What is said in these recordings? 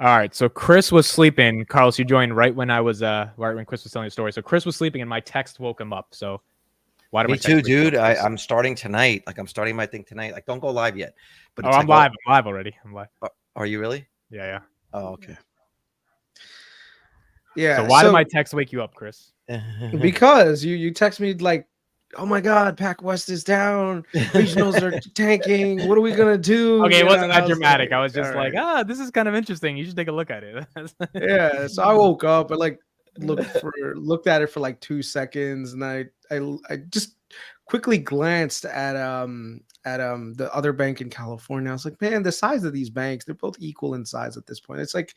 All right, so Chris was sleeping. Carlos, you joined right when Chris was telling the story. So Chris was sleeping, and my text woke him up. So why did my Me text too, wake you dude. up, Chris? I'm starting tonight. Like I'm starting my thing tonight. Like don't go live yet. But Oh, it's I'm like, live. I'm live already. I'm live. are you really? Yeah. Oh, okay. Yeah. So why did my text wake you up, Chris? Because you text me like, oh my God, Pac West is down. Regionals are tanking. What are we gonna do? Okay, it wasn't that dramatic. Like, I was just like, this is kind of interesting. You should take a look at it. Yeah. So I woke up and like looked at it for like 2 seconds, and I just quickly glanced at the other bank in California. I was like, man, the size of these banks, they're both equal in size at this point. It's like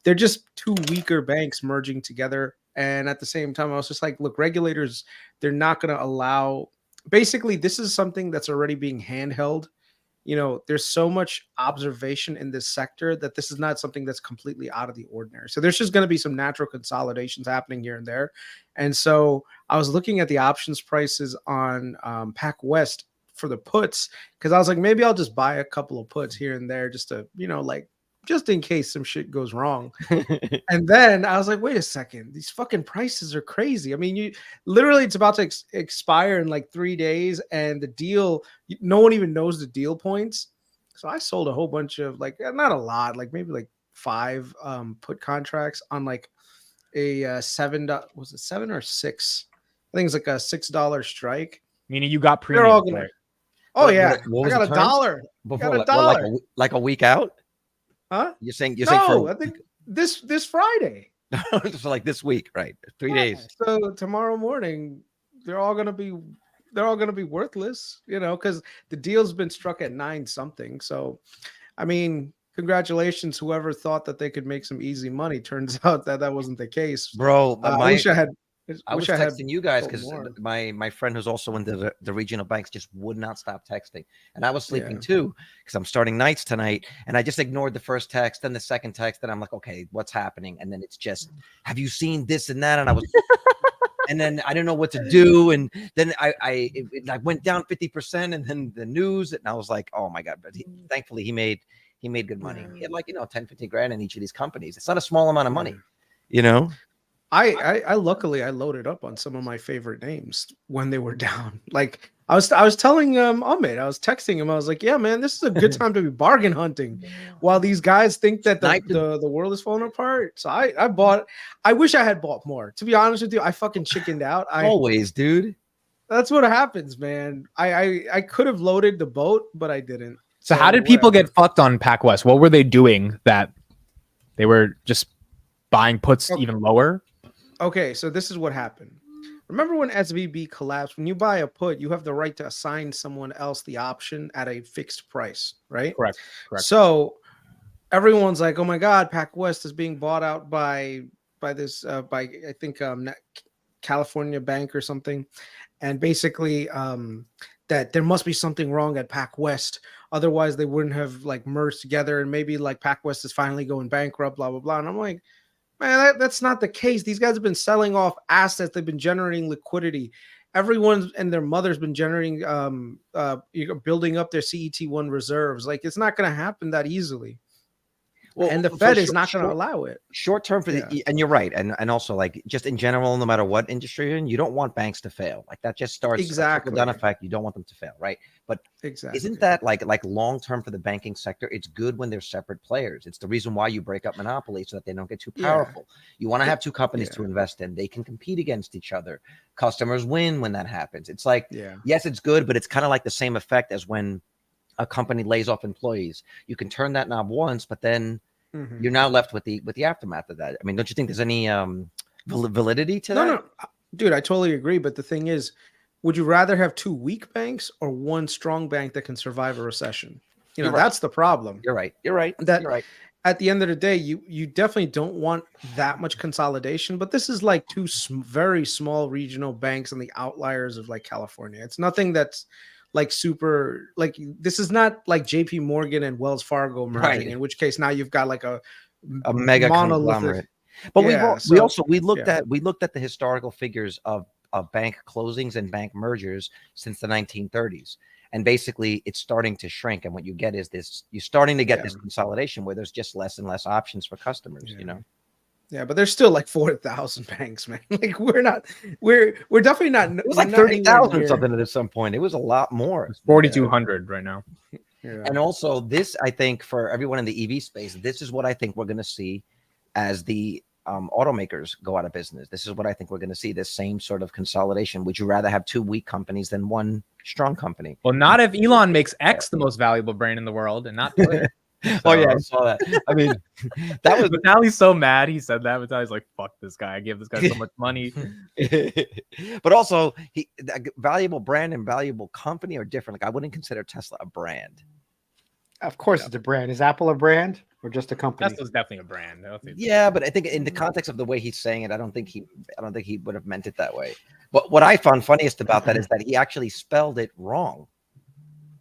they're just two weaker banks merging together. And at the same time, I was just like, look, regulators, they're not going to allow. Basically, this is something that's already being handheld. There's so much observation in this sector that this is not something that's completely out of the ordinary. So there's just going to be some natural consolidations happening here and there. And so I was looking at the options prices on Pac West for the puts, because I was like, maybe I'll just buy a couple of puts here and there just to, just in case some shit goes wrong. And then I was like, wait a second, these fucking prices are crazy. I mean, it's about to expire in like 3 days, and the deal, no one even knows the deal points. So I sold a whole bunch of not a lot, like maybe like 5 put contracts on like a was it 7 or 6? I think it's like a $6 strike. Meaning you got premium. They're all gonna, right? Yeah, I got $1. Before, got $1. like a week out. Huh? You're saying I think this Friday. So like this week, right? 3 days. So tomorrow morning, they're all gonna be worthless, because the deal's been struck at 9 something. So, I mean, congratulations, whoever thought that they could make some easy money. Turns out that wasn't the case, bro. I wish I had. I was texting you guys because my friend who's also in the regional banks just would not stop texting, and I was sleeping too because I'm starting nights tonight, and I just ignored the first text, then the second text, and I'm like, okay, what's happening? And then it's just, have you seen this and that? And I was, and then I didn't know what to do, and then I went down 50%, and then the news, and I was like, oh my God! But thankfully he made good money. He had 10, 15 grand in each of these companies. It's not a small amount of money, I luckily I loaded up on some of my favorite names when they were down. Like I was telling Amit, I was texting him, I was like, yeah, man, this is a good time to be bargain hunting while these guys think that the world is falling apart. So I bought. I wish I had bought more. To be honest with you, I fucking chickened out. Always, dude. That's what happens, man. I could have loaded the boat, but I didn't. So how did people get fucked on Pac West? What were they doing that they were just buying puts even lower? Okay, so this is what happened. Remember when SVB collapsed? When you buy a put, you have the right to assign someone else the option at a fixed price, right? Correct. So everyone's like, "Oh my God, Pac West is being bought out by I think California Bank or something," and basically that there must be something wrong at Pac West, otherwise they wouldn't have merged together, and maybe Pac West is finally going bankrupt, blah blah blah. And I'm like, man, that's not the case. These guys have been selling off assets. They've been generating liquidity. Everyone and their mother's been generating, building up their CET1 reserves. It's not going to happen that easily. Well, and the Fed is not going to allow it. Short term and you're right. And also just in general, no matter what industry you're in, you don't want banks to fail. That just starts exactly down effect. You don't want them to fail, right? But isn't that like long term for the banking sector? It's good when they're separate players. It's the reason why you break up monopoly so that they don't get too powerful. You want to have two companies to invest in. They can compete against each other. Customers win when that happens. It's yes, it's good, but it's kind of like the same effect as when a company lays off employees. You can turn that knob once, but then you're now left with the aftermath of that. I mean, don't you think there's any validity to that? No, dude, I totally agree. But the thing is, would you rather have 2 weak banks or one strong bank that can survive a recession? That's the problem. You're right. You're right. At the end of the day, you definitely don't want that much consolidation. But this is 2 very small regional banks and the outliers of California. It's nothing that's super, this is not like JP Morgan and Wells Fargo merging, in which case now you've got a mega conglomerate. But we looked at the historical figures of bank closings and bank mergers since the 1930s. And basically it's starting to shrink. And what you get is you're starting to get this consolidation where there's just less and less options for customers, you know? Yeah, but there's still like 4,000 banks, man. Like we're definitely not. It was like 30,000 or something at some point. It was a lot more. It's 4,200 right now. Yeah. And also this, I think for everyone in the EV space, this is what I think we're going to see as the automakers go out of business. This is what I think we're going to see, this same sort of consolidation. Would you rather have 2 weak companies than 1 strong company? Well, not if Elon makes X the most valuable brand in the world and not Twitter. Oh yeah, I saw that. I mean, that was Vitaly's so mad he said that. Vitaly's like, fuck this guy. I gave this guy so much money. But also valuable brand and valuable company are different. Like I wouldn't consider Tesla a brand. Of course it's a brand. Is Apple a brand or just a company? Tesla's definitely a brand. Yeah, but I think in the context of the way he's saying it, I don't think he would have meant it that way. But what I found funniest about that is that he actually spelled it wrong.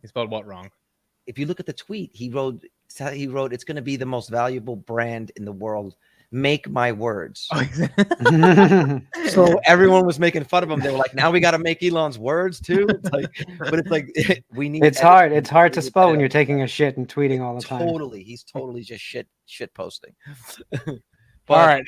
He spelled what wrong? If you look at the tweet, he wrote it's going to be the most valuable brand in the world. Make my words. So everyone was making fun of him. They were like, now we got to make Elon's words too. It's like, but it's like we need. It's hard. It's hard to spell when you're taking a shit and tweeting all the time. Totally, he's totally just shit posting. All right,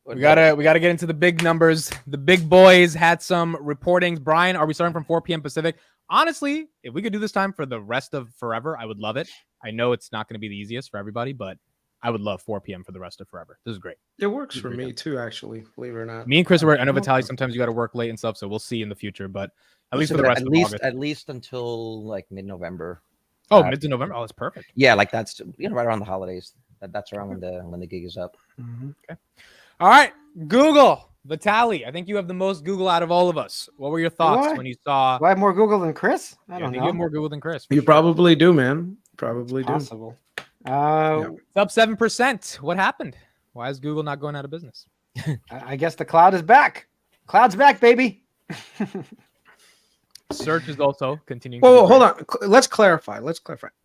we gotta get into the big numbers. The big boys had some reportings. Brian, are we starting from 4 p.m. Pacific? Honestly, if we could do this time for the rest of forever, I would love it. I know it's not going to be the easiest for everybody, but I would love 4 p.m. for the rest of forever. This is great. It works for me too, actually. Believe it or not. Me and Chris I know Vitaly, sometimes you got to work late and stuff, so we'll see in the future. But at least for the rest of August. At least until like mid-November. Oh, mid to November. Oh, that's perfect. Yeah, like that's right around the holidays. That's around when the gig is up. Okay. All right, Google. Vitaly, I think you have the most Google out of all of us. What were your thoughts when you saw? Do I have more Google than Chris? I don't know. You have more Google than Chris. You probably do, man. Probably do. Possible. It's up 7%. What happened? Why is Google not going out of business? I guess the cloud is back. Cloud's back, baby. Search is also continuing. Whoa, hold on. Let's clarify.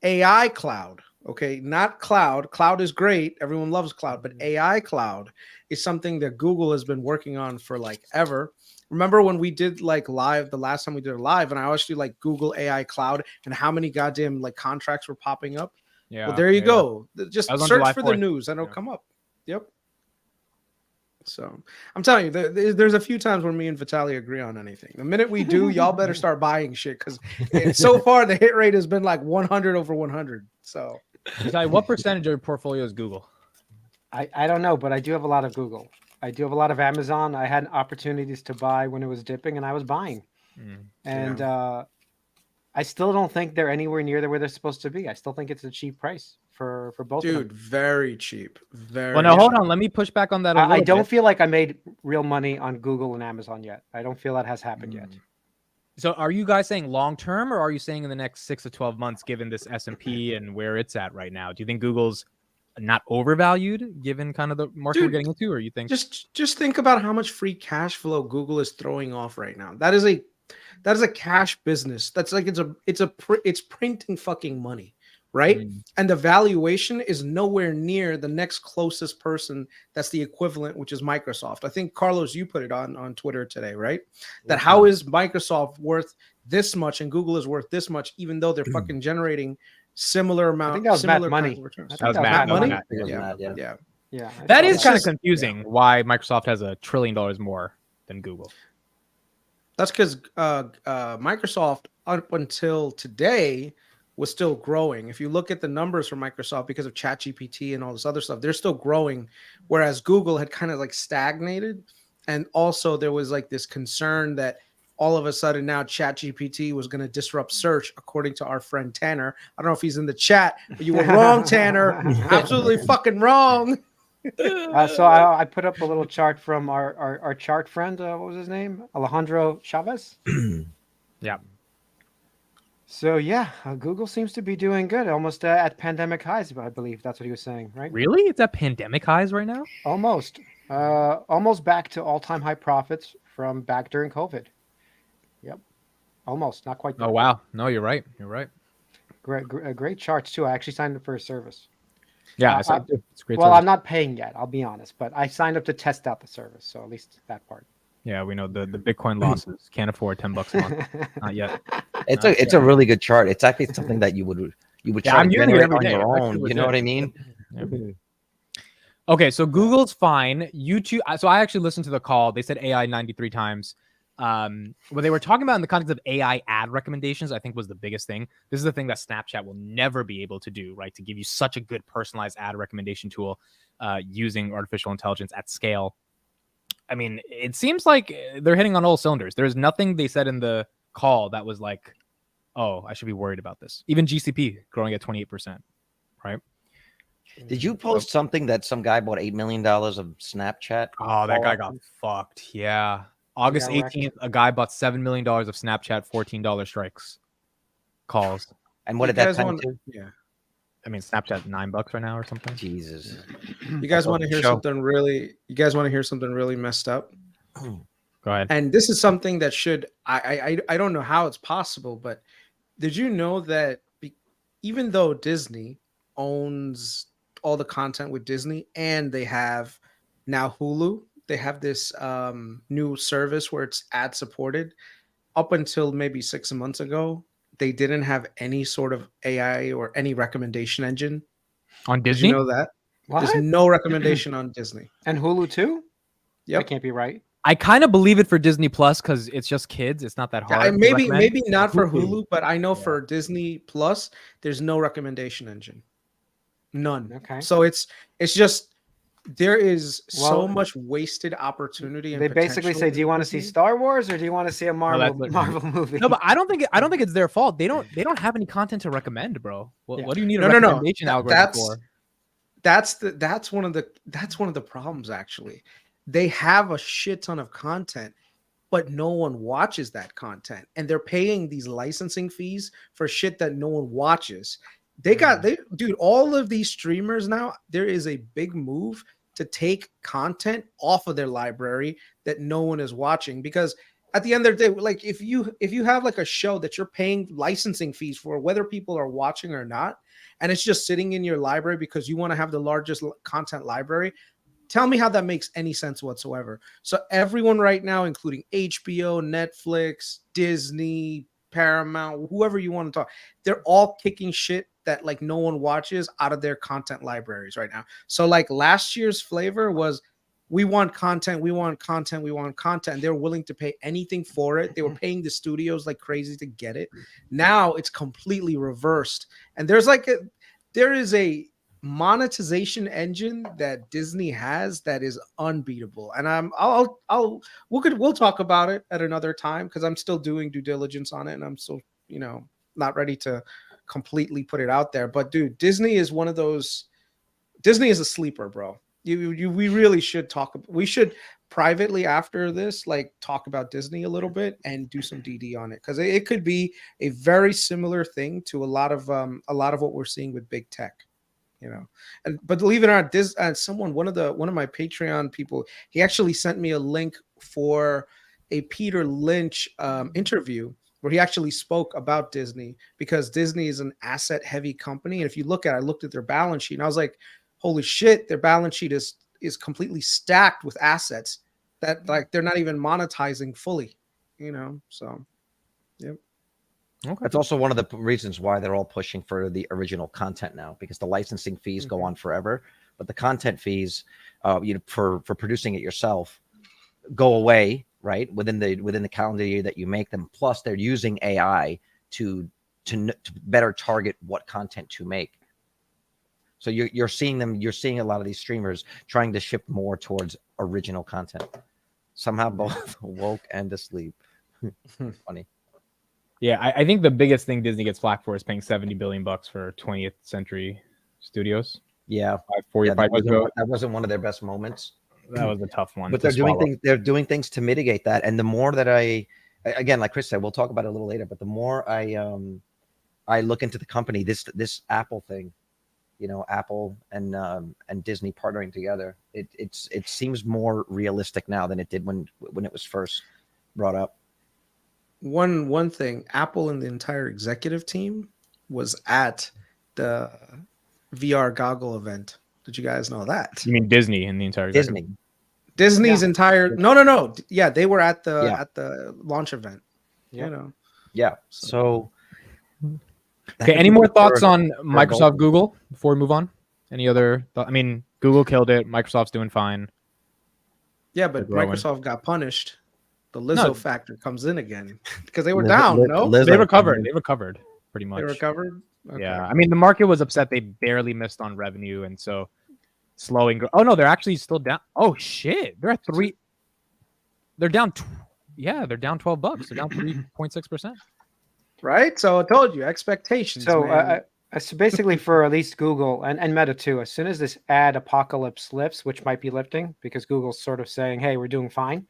AI cloud. Okay, not cloud. Cloud is great. Everyone loves cloud, but AI cloud is something that Google has been working on for like ever. Remember when we did like live, the last time we did a live, and I asked you like Google AI cloud and how many goddamn like contracts were popping up? Yeah. Well, there you go. Just search for the news and it'll come up. Yep. So I'm telling you, there's a few times when me and Vitaly agree on anything. The minute we do, y'all better start buying shit because so far the hit rate has been like 100 over 100. So, Vitaly, what percentage of your portfolio is Google? I don't know, but I do have a lot of Google. I do have a lot of Amazon. I had opportunities to buy when it was dipping, and I was buying. And I still don't think they're anywhere near where they're supposed to be. I still think it's a cheap price for both of them. Dude, very cheap. Very. Well, now hold on. Let me push back on that. I don't feel like I made real money on Google and Amazon yet. I don't feel that has happened yet. So are you guys saying long term, or are you saying in the next 6 to 12 months, given this S&P and where it's at right now? Do you think Google's not overvalued given kind of the market we're getting into, or you think just think about how much free cash flow Google is throwing off right now? That is a cash business. That's like it's printing fucking money, right? And the valuation is nowhere near the next closest person that's the equivalent, which is Microsoft. I think Carlos, you put it on Twitter today, right? That how is Microsoft worth this much and Google is worth this much, even though they're fucking generating similar amount. I think that was similar Matt Money. Returns. That was Matt Money. Yeah. That is kind of confusing. Why Microsoft has $1 trillion more than Google? That's because Microsoft up until today was still growing. If you look at the numbers for Microsoft because of ChatGPT and all this other stuff, they're still growing, whereas Google had kind of like stagnated. And also there was like this concern that all of a sudden now ChatGPT was going to disrupt search, according to our friend Tanner. I don't know if he's in the chat, but you were wrong, Tanner. Absolutely fucking wrong. So I put up a little chart from our chart friend. What was his name? Alejandro Chavez. Yeah. So yeah, Google seems to be doing good, almost at pandemic highs. I believe that's what he was saying, right? Really? It's at pandemic highs right now? Almost back to all-time high profits from back during COVID. Yep, almost, not quite there. Oh wow, no, you're right. You're right. Great charts too. I actually signed up for a service. Yeah, it's great. Well, service. I'm not paying yet. I'll be honest, but I signed up to test out the service, so at least that part. Yeah, we know the Bitcoin losses. Can't afford $10 a month. Not yet. It's a really good chart. It's actually something that you would try I'm to using it generate every on day. your It's own. actually You know what I legit. mean? Okay, so Google's fine. YouTube. So I actually listened to the call. They said AI 93 times. What they were talking about in the context of AI ad recommendations, I think was the biggest thing. This is the thing that Snapchat will never be able to do, right? To give you such a good personalized ad recommendation tool using artificial intelligence at scale. I mean, it seems like they're hitting on all cylinders. There's nothing they said in the call that was like, oh, I should be worried about this. Even GCP growing at 28%, right? Did you post something that some guy bought $8 million of Snapchat? Oh, that guy got fucked. Yeah. August 18th, a guy bought $7 million of Snapchat $14 strikes calls. And what did that come to? Yeah. I mean, Snapchat $9 right now or something. Jesus. You guys want to hear something really? You guys want to hear something really messed up? Go ahead. And this is something that should I don't know how it's possible, but did you know that even though Disney owns all the content with Disney and they have now Hulu, they have this new service where it's ad supported. Up until maybe 6 months ago, they didn't have any sort of AI or any recommendation engine on Disney. Did you know that? What? There's no recommendation on Disney and Hulu too. Yep. That can't be right. I kind of believe it for Disney Plus because it's just kids. It's not that hard. Maybe not for Hulu, but I know for Disney Plus, there's no recommendation engine. None. Okay. So it's just there is so much wasted opportunity. And they basically say, "Do you want to see Star Wars or do you want to see a Marvel movie?" No, but I don't think it's their fault. They don't have any content to recommend, bro. What do you need a recommendation algorithm for? That's one of the problems actually. They have a shit ton of content, but no one watches that content, and they're paying these licensing fees for shit that no one watches. Dude, all of these streamers now, there is a big move to take content off of their library that no one is watching, because at the end of the day, like if you have like a show that you're paying licensing fees for, whether people are watching or not, and it's just sitting in your library because you want to have the largest content library, tell me how that makes any sense whatsoever. So everyone right now, including HBO, Netflix, Disney, Paramount, whoever you want to talk, they're all kicking shit that like no one watches out of their content libraries right now. So like last year's flavor was, we want content, we want content, we want content. They're willing to pay anything for it. They were paying the studios like crazy to get it. Now it's completely reversed. And there is a monetization engine that Disney has that is unbeatable. And we'll talk about it at another time, because I'm still doing due diligence on it, and I'm still, not ready to completely put it out there. But dude, Disney is one of those. Disney is a sleeper, bro. We really should we should privately after this, like, talk about Disney a little bit and do some DD on it, because it could be a very similar thing to a lot of what we're seeing with big tech, but believe it or not, one of my Patreon people, he actually sent me a link for a Peter Lynch interview where he actually spoke about Disney, because Disney is an asset heavy company. And if you I looked at their balance sheet and I was like, holy shit, their balance sheet is completely stacked with assets that like they're not even monetizing fully, so yep. Okay. That's also one of the reasons why they're all pushing for the original content now, because the licensing fees go on forever, but the content fees, for producing it yourself, go away, right, within the calendar year that you make them. Plus, they're using AI to better target what content to make. So you're seeing a lot of these streamers trying to shift more towards original content. Somehow both woke and asleep. Funny. Yeah, I think the biggest thing Disney gets flack for is paying $70 billion for 20th Century Studios. Yeah, 5 years ago. That wasn't one of their best moments. That was a tough one. But they're doing things to mitigate that. And the more that again, like Chris said, we'll talk about it a little later, but the more I look into the company, this Apple thing, Apple and Disney partnering together, it seems more realistic now than it did when it was first brought up. One thing, Apple and the entire executive team was at the VR goggle event. Did you guys know that? You mean Disney and the entire Disney's entire no. Yeah, they were at the launch event. Yep. Yeah. So. Okay. Any more thoughts on Microsoft, Google before we move on? Any other? I mean, Google killed it. Microsoft's doing fine. Yeah, but Microsoft got punished. The Lizzo factor comes in again because they were down. No, they recovered. They recovered pretty much. They recovered. Okay. Yeah, I mean, the market was upset. They barely missed on revenue, and so slowing. Oh no, they're actually still down. Oh shit, they're at 3. They're down. They're down $12. They're down 3.6%. Right. So I told you expectations. So so basically, for at least Google and Meta too, as soon as this ad apocalypse lifts, which might be lifting because Google's sort of saying, "Hey, we're doing fine,"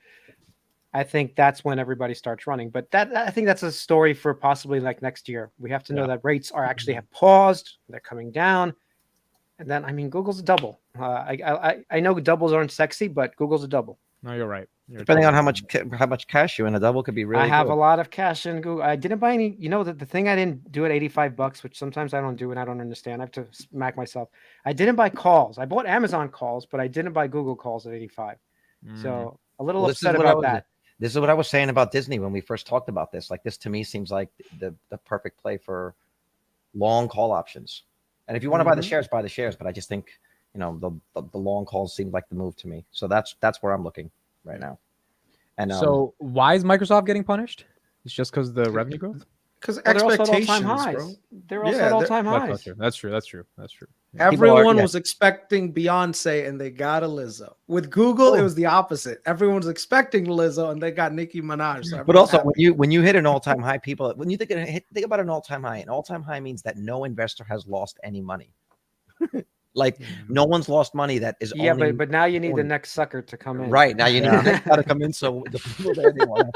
I think that's when everybody starts running. But I think that's a story for possibly like next year. We have to know that rates are actually have paused, they're coming down, and then I mean Google's a double. I know doubles aren't sexy, but Google's a double. No, you're right. Depending on how much cash you in, a double could be really. I have a lot of cash in Google. I didn't buy any. You know, the thing I didn't do at $85, which sometimes I don't do and I don't understand. I have to smack myself. I didn't buy calls. I bought Amazon calls, but I didn't buy Google calls at 85. So a little upset about that. This is what I was saying about Disney when we first talked about this. Like this to me seems like the perfect play for long call options. And if you want to buy the shares, buy the shares. But I just think, you know, the long calls seem like the move to me. So that's where I'm looking right now. And so why is Microsoft getting punished? It's just because the revenue growth? Because expectations, bro. They're also at all-time highs. That's true. Everyone was expecting Beyonce, and they got a Lizzo. With Google, it was the opposite. Everyone was expecting Lizzo, and they got Nicki Minaj. So but also, when you hit an all-time high, when you think about an all-time high means that no investor has lost any money. Like no one's lost money that is but now you need the next sucker to come in. Right now you need the next guy to come in. So the people that they want.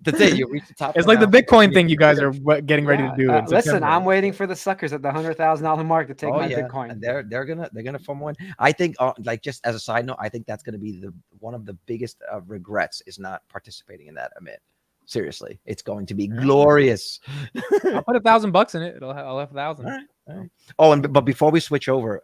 That's it. You reach the top. It's like the Bitcoin thing you guys are getting ready to do. Listen, I'm waiting for the suckers at the $100,000 mark to take my Bitcoin. And they're gonna form one. I think like just as a side note, I think that's gonna be one of the biggest regrets is not participating in that, Amit. Seriously, it's going to be glorious. I'll put $1,000 in it. I'll have 1,000. All right. Oh, but before we switch over,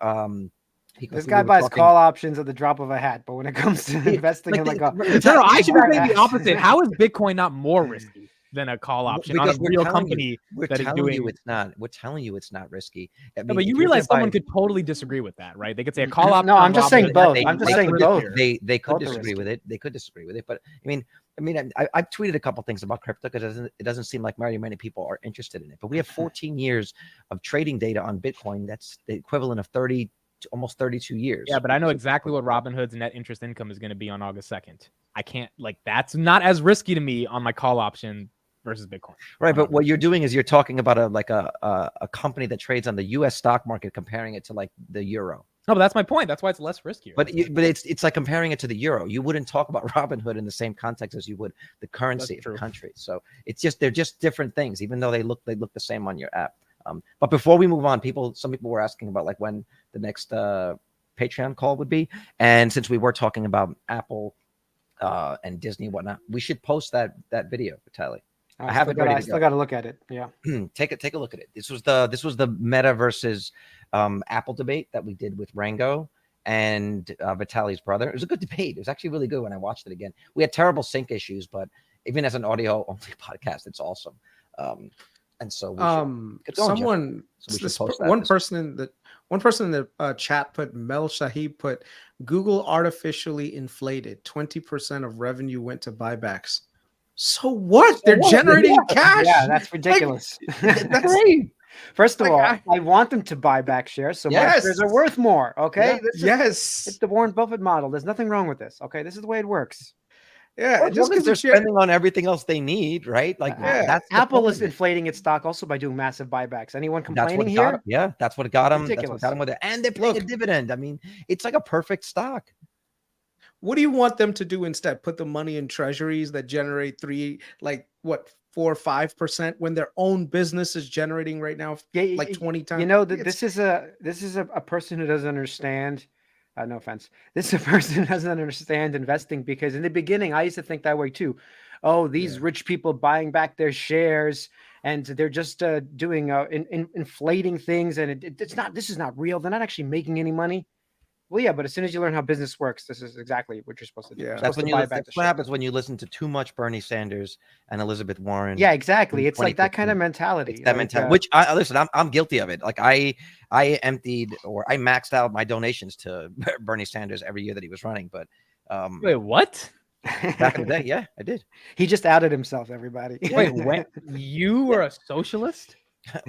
this guy buys call options at the drop of a hat, but when it comes to investing in like a no, I should be saying the opposite. How is Bitcoin not more risky than a call option on a real company that is doing? It's not. We're telling you it's not risky. I mean, but you realize someone could totally disagree with that, right? They could say a call option. No, I'm just saying both. I'm just saying both. They could disagree with it. They could disagree with it, but I mean, I've tweeted a couple things about crypto because it doesn't seem like very many people are interested in it. But we have 14 years of trading data on Bitcoin. That's the equivalent of almost 32 years. Yeah, but I know exactly what Robinhood's net interest income is going to be on August 2nd. I can't that's not as risky to me on my call option versus Bitcoin. Right, but what you're doing is you're talking about a company that trades on the U.S. stock market, comparing it to like the euro. No, but that's my point. That's why it's less riskier. But it's like comparing it to the euro. You wouldn't talk about Robinhood in the same context as you would the currency of the country. So they're just different things, even though they look the same on your app. But before we move on, some people were asking about like when the next Patreon call would be, and since we were talking about Apple and Disney and whatnot, we should post that video, Vitaly. I have it ready. I still got to look at it. Yeah, take a look at it. This was the Meta versus Apple debate that we did with Rango and Vitaly's brother. It was a good debate. It was actually really good when I watched it again. We had terrible sync issues, but even as an audio only podcast, it's awesome. And so one person in the chat put Mel Shahid put Google artificially inflated 20% of revenue went to buybacks. So what? They're generating cash. Yeah, that's ridiculous. That's great. First of all, I want them to buy back shares, so my shares are worth more. Okay. It's the Warren Buffett model. There's nothing wrong with this. Okay, this is the way it works. Yeah, just because they're spending on everything else they need, right? Like Apple is inflating its stock also by doing massive buybacks. Anyone complaining here? That's what got them. Ridiculous. That's what got them with it, and they're paying a dividend. I mean, it's like a perfect stock. What do you want them to do instead? Put the money in treasuries that generate 4 or 5% when their own business is generating right now like 20 times. You know that this is a person who doesn't understand. No offense. This is a person who doesn't understand investing, because in the beginning, I used to think that way too. Oh, these rich people buying back their shares and they're just doing inflating things. And it's not, this is not real. They're not actually making any money. Well, yeah, but as soon as you learn how business works, this is exactly what you're supposed to do. Yeah. That's That's what happens when you listen to too much Bernie Sanders and Elizabeth Warren. Yeah, exactly. It's like that kind of mentality. It's that mentality, which I listen. I'm guilty of it. Like I emptied or I maxed out my donations to Bernie Sanders every year that he was running. But wait, what? Back in the day, yeah, I did. He just outed himself, everybody. Wait, when you were a socialist?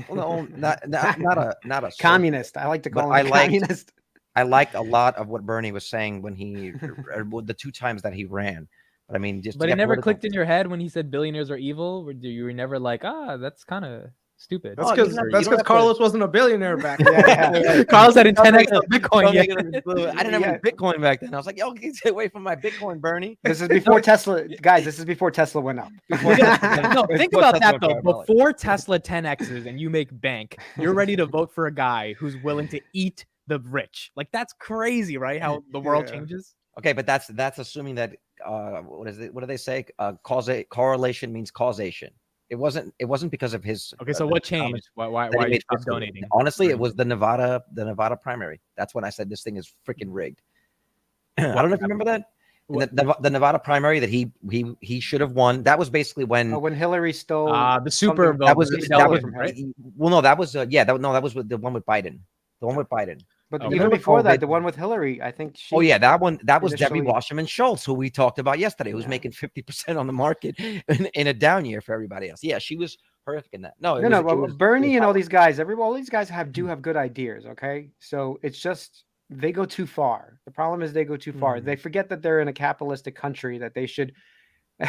Well, no, not a communist. I like to call him a communist. I liked a lot of what Bernie was saying when he the 2 times that he ran. But I mean, but it never clicked in your head when he said billionaires are evil. Or you were never like, that's kind of stupid. That's because Carlos wasn't a billionaire back then. Yeah. Carlos had 10x of Bitcoin. I didn't have any Bitcoin back then. I was like, yo, get away from my Bitcoin, Bernie. This is before Tesla, guys. This is before Tesla went up. No, think about that though. Before Tesla 10x's and you make bank, you're ready to vote for a guy who's willing to eat the rich. Like that's crazy, right? How the world changes. Okay, but that's assuming that what is it? What do they say? Correlation means causation. It wasn't because of his. Okay, so what changed? Why are you donating? Honestly, it was the Nevada primary. That's when I said this thing is freaking rigged. I don't know if you remember that. The Nevada primary that he should have won. That was basically when Hillary stole the Super Bowl. That was right? Well, no, that was that was the one with Biden. The one with Biden. But even before that, the one with Hillary, I think she. Oh yeah, that was Debbie Wasserman Schultz, who we talked about yesterday, who's making 50% on the market in a down year for everybody else. Yeah, she was horrific in that. Bernie and all these guys, all these guys do have good ideas. Okay, so it's just they go too far. The problem is they go too far. They forget that they're in a capitalistic country, that they should.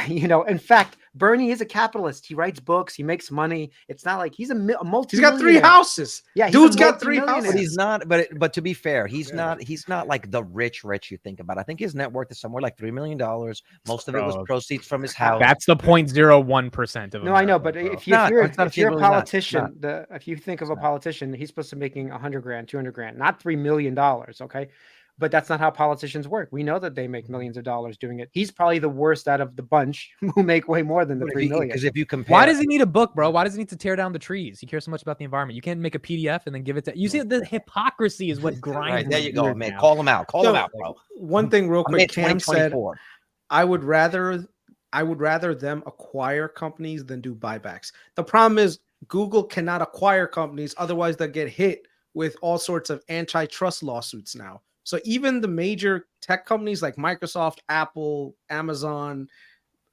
In fact, Bernie is a capitalist. He writes books. He makes money. It's not like he's a multi. He's got 3 houses. Yeah, dude's got 3 houses. But he's not. But to be fair, he's not like the rich you think about. I think his net worth is somewhere like $3 million. Most of it was proceeds from his house. That's the 0.01% of. No, I know, but if you're a politician, if you think of a politician, he's supposed to be making $100,000, $200,000, not $3 million. Okay. But that's not how politicians work. We know that they make millions of dollars doing it. He's probably the worst out of the bunch who make way more than the 3 million. Because if you compare, why does he need a book, bro? Why does he need to tear down the trees? He cares so much about the environment. You can't make a PDF and then give it to. You see, the hypocrisy is what grinds. Right, there you go, man. Call him out. Call him out, bro. One thing, real quick. Cam said, I would rather them acquire companies than do buybacks. The problem is Google cannot acquire companies, otherwise they'll get hit with all sorts of antitrust lawsuits now. So even the major tech companies like Microsoft, Apple, Amazon,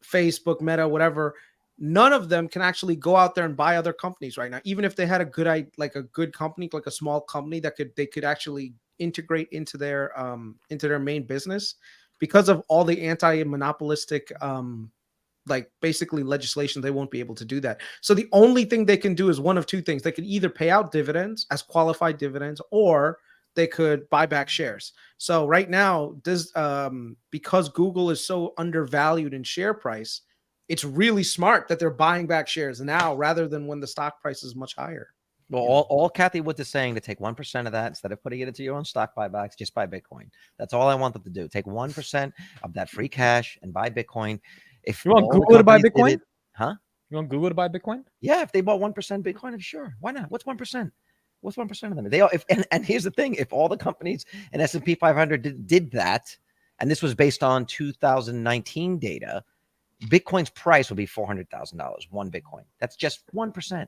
Facebook, Meta, whatever, none of them can actually go out there and buy other companies right now. Even if they had a good company, like a small company that they could actually integrate into their main business, because of all the anti-monopolistic basically legislation, they won't be able to do that. So the only thing they can do is one of 2 things. They could either pay out dividends as qualified dividends, or they could buy back shares. So right now, because Google is so undervalued in share price, it's really smart that they're buying back shares now rather than when the stock price is much higher. Well, all Kathy Wood is saying to take 1% of that instead of putting it into your own stock buybacks, just buy Bitcoin. That's all I want them to do. Take 1% of that free cash and buy Bitcoin. If you want Google to buy Bitcoin, You want Google to buy Bitcoin? Yeah, if they bought 1% Bitcoin, sure. Why not? What's 1%? What's 1% of them? They all, and here's the thing: if all the companies in S&P 500 did that, and this was based on 2019 data, Bitcoin's price would be $400,000. One Bitcoin. That's just 1%.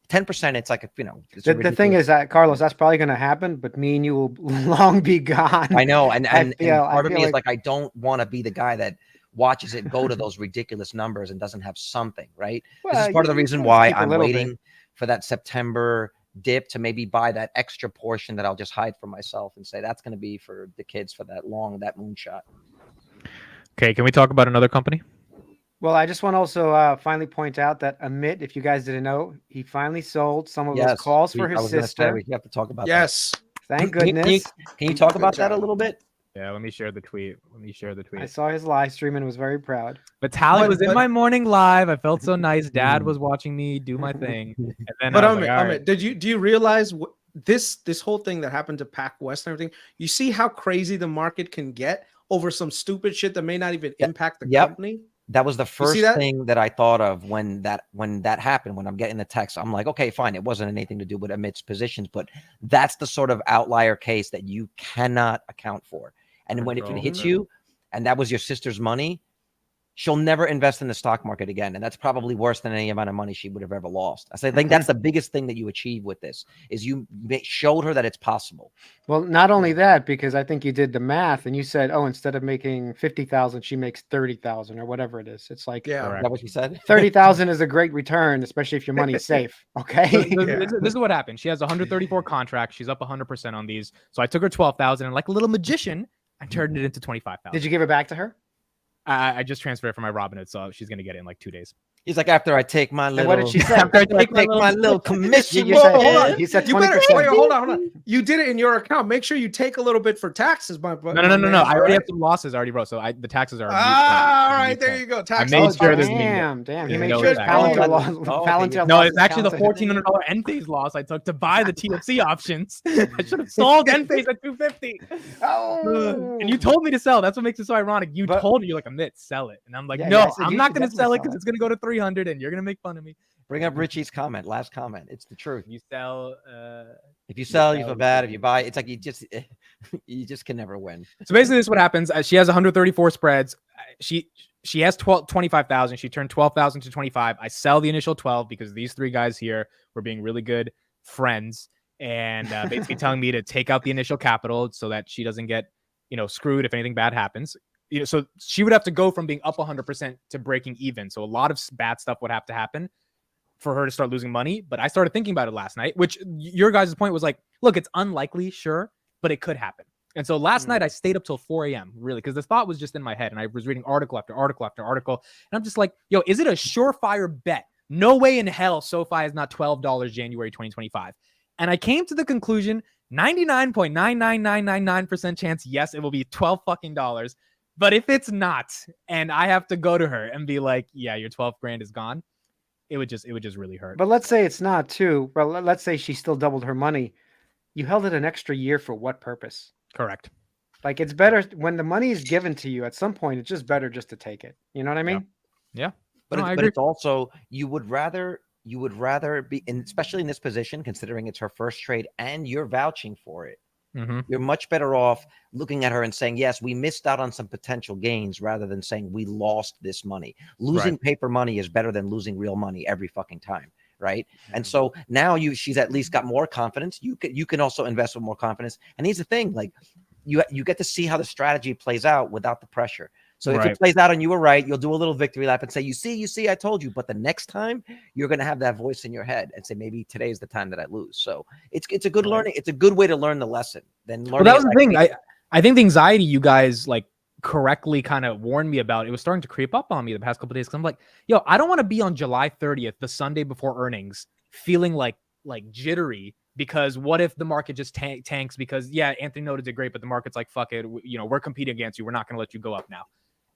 10%. It's like the thing is that Carlos, that's probably going to happen, but me and you will long be gone. I know, and part of me is like I don't want to be the guy that watches it go to those ridiculous numbers and doesn't have something, right? Well, this is part of the reason why I'm waiting for that September dip to maybe buy that extra portion that I'll just hide for myself and say that's going to be for the kids for that moonshot. Okay, can we talk about another company? Well, I just want to also finally point out that Amit, if you guys didn't know, he finally sold some of his calls for his sister. We have to talk about that. Thank goodness. Can you talk about that a little bit? Yeah, let me share the tweet. I saw his live stream and was very proud. Vitalik was in my morning live. I felt so nice. Dad was watching me do my thing. And then Amit, do you realize this whole thing that happened to PAC West and everything? You see how crazy the market can get over some stupid shit that may not even impact the company? That was the first thing that I thought of when that happened. When I'm getting the text, I'm like, okay, fine. It wasn't anything to do with Amit's positions, but that's the sort of outlier case that you cannot account for. And when if it hits you, and that was your sister's money, she'll never invest in the stock market again. And that's probably worse than any amount of money she would have ever lost. I think that's the biggest thing that you achieve with this is you showed her that it's possible. Well, not only that, because I think you did the math and you said, oh, instead of making 50,000, she makes 30,000 or whatever it is. It's like, is that what you said? 30,000 is a great return, especially if your money's safe. Okay. This is what happened. She has 134 contracts. She's up 100% on these. So I took her 12,000 and like a little magician, I turned it into 25,000. Did you give it back to her? I just transferred it from my Robinhood, so she's gonna get it in like 2 days. He's like, after I take my little, what did she say? After I take my little commission. You said, he said 20%. You better wait, hold on. You did it in your account. Make sure you take a little bit for taxes, my No. I already have some losses. I already wrote, so the taxes are. All right, there you go. Taxes. I made sure there's damn. He made no sure it's Palantir. No, it's actually the $1,400 Enphase loss I took to buy the TFC options. I should have sold Enphase at $250. Oh, and you told me to sell. That's what makes it so ironic. You told me, you're like, Amit, sell it, and I'm like, no, I'm not going to sell it because it's going to go to 300, and you're going to make fun of me. Bring up Richie's comment. Last comment. It's the truth. You sell. If you sell, you feel bad. If you buy, it's like you just can never win. So basically, this is what happens. She has 134 spreads. She has 25,000. She turned 12,000 to 25. I sell the initial 12 because these three guys here were being really good friends and basically telling me to take out the initial capital so that she doesn't get screwed if anything bad happens. So she would have to go from being up 100% to breaking even. So a lot of bad stuff would have to happen for her to start losing money. But I started thinking about it last night, which your guys' point was like, look, it's unlikely, sure, but it could happen. And so last night I stayed up till 4 a.m. really, because the thought was just in my head and I was reading article after article after article. And I'm just like, yo, is it a surefire bet? No way in hell SoFi is not $12 January 2025. And I came to the conclusion, 99.99999% chance, yes, it will be $12 fucking dollars. But if it's not, and I have to go to her and be like, yeah, your 12 grand is gone, it would just really hurt. But let's say it's not too. Well, let's say she still doubled her money. You held it an extra year for what purpose? Correct. Like, it's better when the money is given to you at some point, it's just better just to take it. You know what I mean? Yeah. But it's also, you would rather be especially in this position, considering it's her first trade and you're vouching for it. Mm-hmm. You're much better off looking at her and saying, yes, we missed out on some potential gains rather than saying we lost this money. Losing paper money is better than losing real money every fucking time. Right. Mm-hmm. And so now she's at least got more confidence. You can also invest with more confidence. And here's the thing, like you get to see how the strategy plays out without the pressure. So if it plays out and you were right, you'll do a little victory lap and say, you see, I told you. But the next time you're going to have that voice in your head and say, maybe today is the time that I lose. So it's a good learning. It's a good way to learn the lesson. Then learning. Well, that was the thing. I think the anxiety you guys like correctly kind of warned me about, it was starting to creep up on me the past couple of days. Cause I'm like, yo, I don't want to be on July 30th, the Sunday before earnings, feeling like jittery. Because what if the market just tanks? Because Anthony Noda did great, but the market's like, fuck it. We're competing against you. We're not going to let you go up now.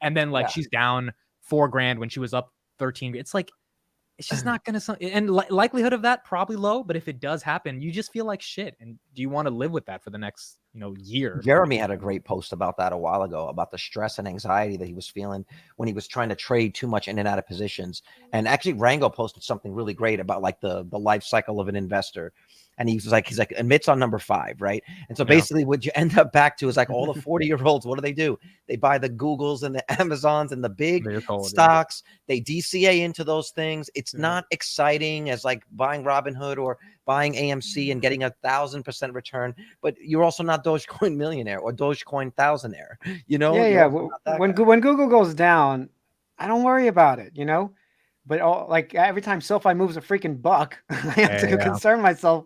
And then she's down $4 grand when she was up 13. It's like, it's just not going to, and likelihood of that probably low. But if it does happen, you just feel like shit. And do you want to live with that for the next, year? Jeremy had a great post about that a while ago, about the stress and anxiety that he was feeling when he was trying to trade too much in and out of positions. And actually Rango posted something really great about like the life cycle of an investor. And he's like, Amit's on number 5, right? And so basically what you end up back to is like all the 40-year-olds, what do? They buy the Googles and the Amazons and the big stocks. They DCA into those things. It's not exciting as like buying Robinhood or buying AMC and getting 1,000% return, but you're also not Dogecoin millionaire or Dogecoin thousandaire, When Google goes down, I don't worry about it, But like every time SoFi moves a freaking buck, I have to concern myself.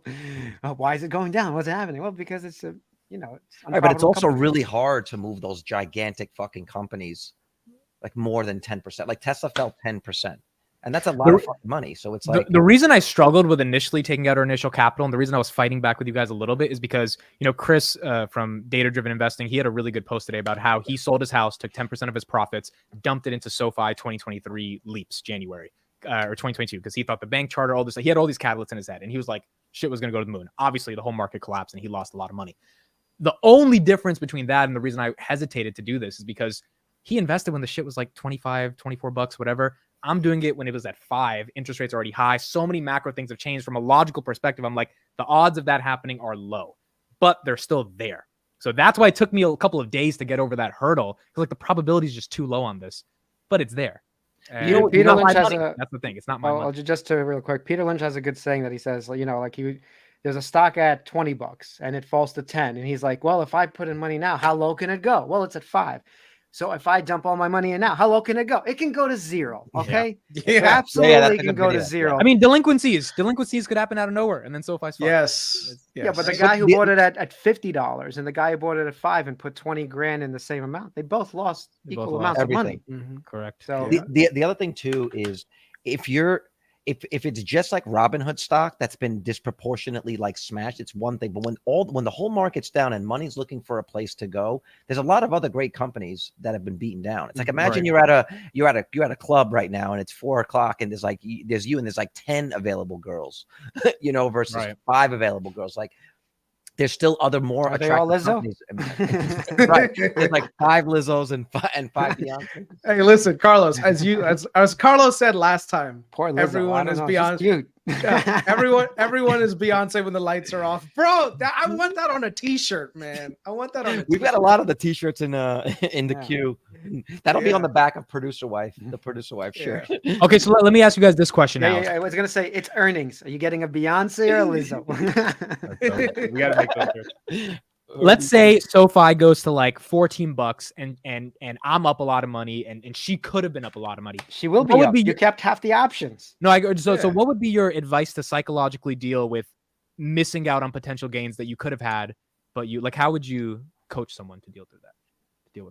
Why is it going down? What's happening? Well, because it's it's but it's also really hard to move those gigantic fucking companies like more than 10%. Like Tesla fell 10%, and that's a lot of fucking money. So it's like the reason I struggled with initially taking out our initial capital, and the reason I was fighting back with you guys a little bit is because Chris from Data Driven Investing, he had a really good post today about how he sold his house, took 10% of his profits, dumped it into SoFi 2023 leaps January or 2022 because he thought the bank charter, all this, he had all these catalysts in his head, and he was like, shit was going to go to the moon. Obviously, the whole market collapsed, and he lost a lot of money. The only difference between that and the reason I hesitated to do this is because He invested when the shit was like 25, 24 bucks, whatever. I'm doing it when it was at 5. Interest rates are already high. So many macro things have changed. From a logical perspective, I'm like, the odds of that happening are low, but they're still there. So that's why it took me a couple of days to get over that hurdle, because like the probability is just too low on this, but it's there. Peter Lynch has that's the thing. It's not my money. Just to real quick, Peter Lynch has a good saying that he says, you know, like there's a stock at $20 and it falls to 10, and he's like, well, if I put in money now, how low can it go? Well, it's at 5. So if I dump all my money in now, how low can it go? It can go to 0. Okay. Yeah. It absolutely can go to 0. I mean, delinquencies could happen out of nowhere, and then SoFi's fine. Yes. Yeah, but the guy who bought it at $50 and the guy who bought it at 5 and put 20 grand in the same amount, they both lost equal amounts of money. Correct. So the other thing too is if it's just like Robinhood stock that's been disproportionately like smashed, it's one thing. But when the whole market's down and money's looking for a place to go, there's a lot of other great companies that have been beaten down. It's like imagine you're at a club right now and it's 4:00 and there's you and there's like 10 available girls, you know, versus 5 available girls. Like there's still other more Are they all Lizzo? Right. There's like 5 Lizzos and 5 Beyonce. Hey, listen, Carlos, as Carlos said last time, poor Lizzo, everyone is Beyonce. Cute. Yeah, everyone is Beyonce when the lights are off, bro. I want that on a t-shirt, man. I want that on a t-shirt. We've got a lot of the t-shirts in the queue. That'll be on the back of Producer Wife, the Producer Wife shirt. Okay, so let me ask you guys this question now. I was gonna say it's earnings. Are you getting a Beyonce or a Lizzo? We gotta make those shirts. Let's say SoFi goes to like $14 and I'm up a lot of money and she could have been up a lot of money. She will be up. You kept half the options. No, so what would be your advice to psychologically deal with missing out on potential gains that you could have had, but how would you coach someone to deal through that?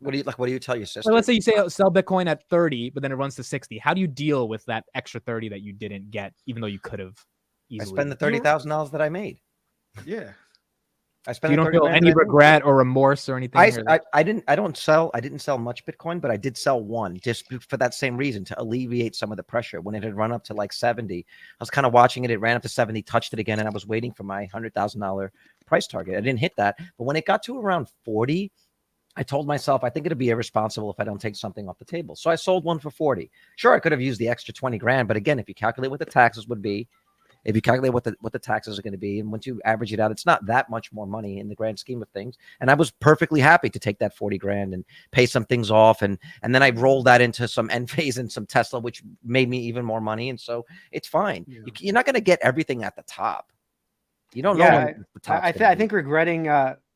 What do you tell your sister? So let's say you sell Bitcoin at 30, but then it runs to 60. How do you deal with that extra 30 that you didn't get, even though you could have easily? I spend the $30,000 that I made. Yeah. So you don't feel any regret or remorse or anything? I didn't sell much Bitcoin, but I did sell one just for that same reason, to alleviate some of the pressure. When it had run up to like 70, I was kind of watching it. It ran up to 70, touched it again, and I was waiting for my $100,000 price target. I didn't hit that, but when it got to around 40, I told myself, I think it'd be irresponsible if I don't take something off the table. So I sold one for 40. Sure, I could have used the extra 20 grand, but again, if you calculate what the taxes would be, if you calculate what the taxes are going to be, and once you average it out, it's not that much more money in the grand scheme of things. And I was perfectly happy to take that 40 grand and pay some things off. And then I rolled that into some Enphase and some Tesla, which made me even more money. And so it's fine. Yeah. You're not going to get everything at the top. You don't know. I think regretting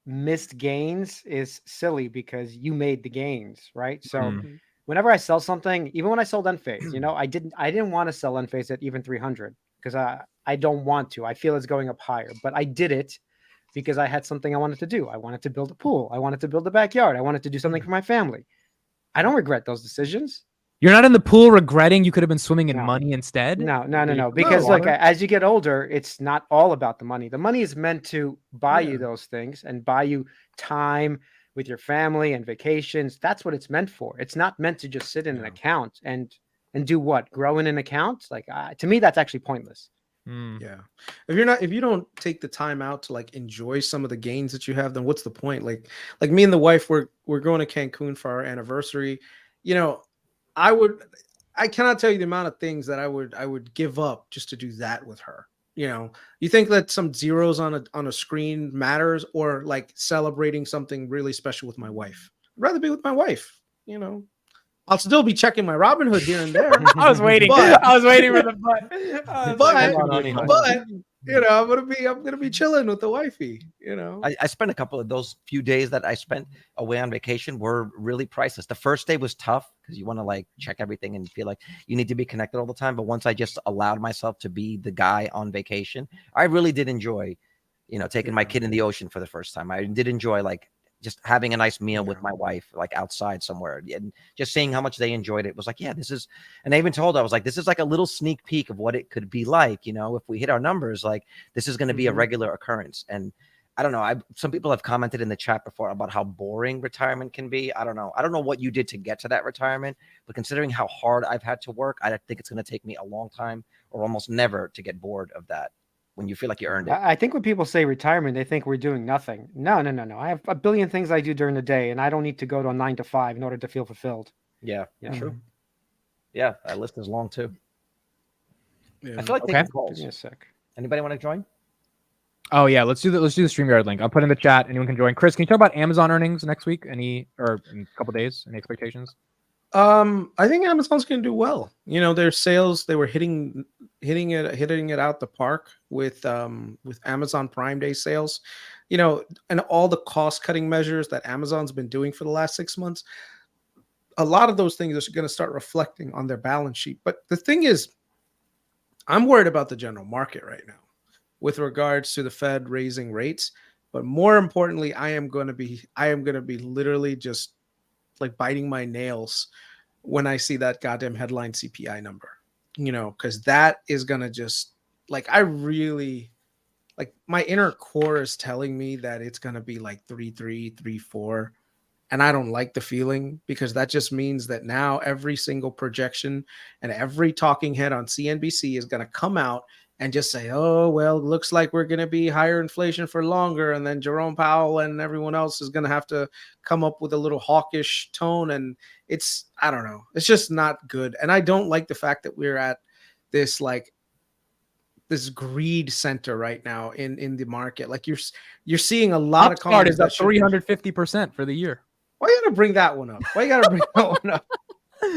missed gains is silly because you made the gains, right? So whenever I sell something, even when I sold Enphase, you know, I didn't want to sell Enphase at even 300 because I don't want to. I feel it's going up higher, but I did it because I had something I wanted to do. I wanted to build a pool. I wanted to build a backyard. I wanted to do something for my family. I don't regret those decisions. You're not in the pool regretting you could have been swimming in money instead? No. Because look, as you get older, it's not all about the money. The money is meant to buy you those things and buy you time with your family and vacations. That's what it's meant for. It's not meant to just sit in an account and do what? Grow in an account? Like to me, that's actually pointless. Yeah. If you don't take the time out to like enjoy some of the gains that you have, then what's the point? Like me and the wife, we're going to Cancun for our anniversary. You know, I cannot tell you the amount of things that I would give up just to do that with her. You know, you think that some zeros on a screen matters, or like celebrating something really special with my wife? I'd rather be with my wife. You know, I'll still be checking my Robinhood here and there. I was waiting. I was waiting for the butt. But you know, I'm gonna be chilling with the wifey. You know, I spent a couple of those few days that I spent away on vacation were really priceless. The first day was tough because you want to like check everything and feel like you need to be connected all the time. But once I just allowed myself to be the guy on vacation, I really did enjoy, you know, taking my kid in the ocean for the first time. I did enjoy like just having a nice meal with my wife, like outside somewhere, and just seeing how much they enjoyed it was like, yeah, this is, and I even told her, I was like, this is like a little sneak peek of what it could be like, you know, if we hit our numbers, like this is going to be a regular occurrence. And I don't know, some people have commented in the chat before about how boring retirement can be. I don't know what you did to get to that retirement, but considering how hard I've had to work, I think it's going to take me a long time or almost never to get bored of that. when you feel like you earned it. I think when people say retirement, they think we're doing nothing. No. I have a billion things I do during the day, and I don't need to go to a 9 to 5 in order to feel fulfilled. Yeah, Yeah. true. Yeah, that list is long too. Yeah. I feel like taking calls. Give me a sec. Anybody want to join? Oh yeah, let's do the StreamYard link. I'll put in the chat. Anyone can join. Chris, can you talk about Amazon earnings next week? Or in a couple days? Any expectations? I think Amazon's going to do well. You know, their sales, they were hitting it out the park with Amazon Prime Day sales. You know, and all the cost cutting measures that Amazon's been doing for the last 6 months. A lot of those things are going to start reflecting on their balance sheet. But the thing is, I'm worried about the general market right now with regards to the Fed raising rates. But more importantly, I am going to be literally just like biting my nails when I see that goddamn headline CPI number, you know, because that is going to just like, I really like my inner core is telling me that it's going to be like 3.3, 3.4. And I don't like the feeling because that just means that now every single projection and every talking head on CNBC is going to come out and just say, oh, well, it looks like we're going to be higher inflation for longer. And then Jerome Powell and everyone else is going to have to come up with a little hawkish tone. And it's, I don't know, it's just not good. And I don't like the fact that we're at this, like, this greed center right now in the market. Like you're seeing a lot of Upstart is up 350% for the year. Why you gotta bring that one up? Why you gotta bring that one up? I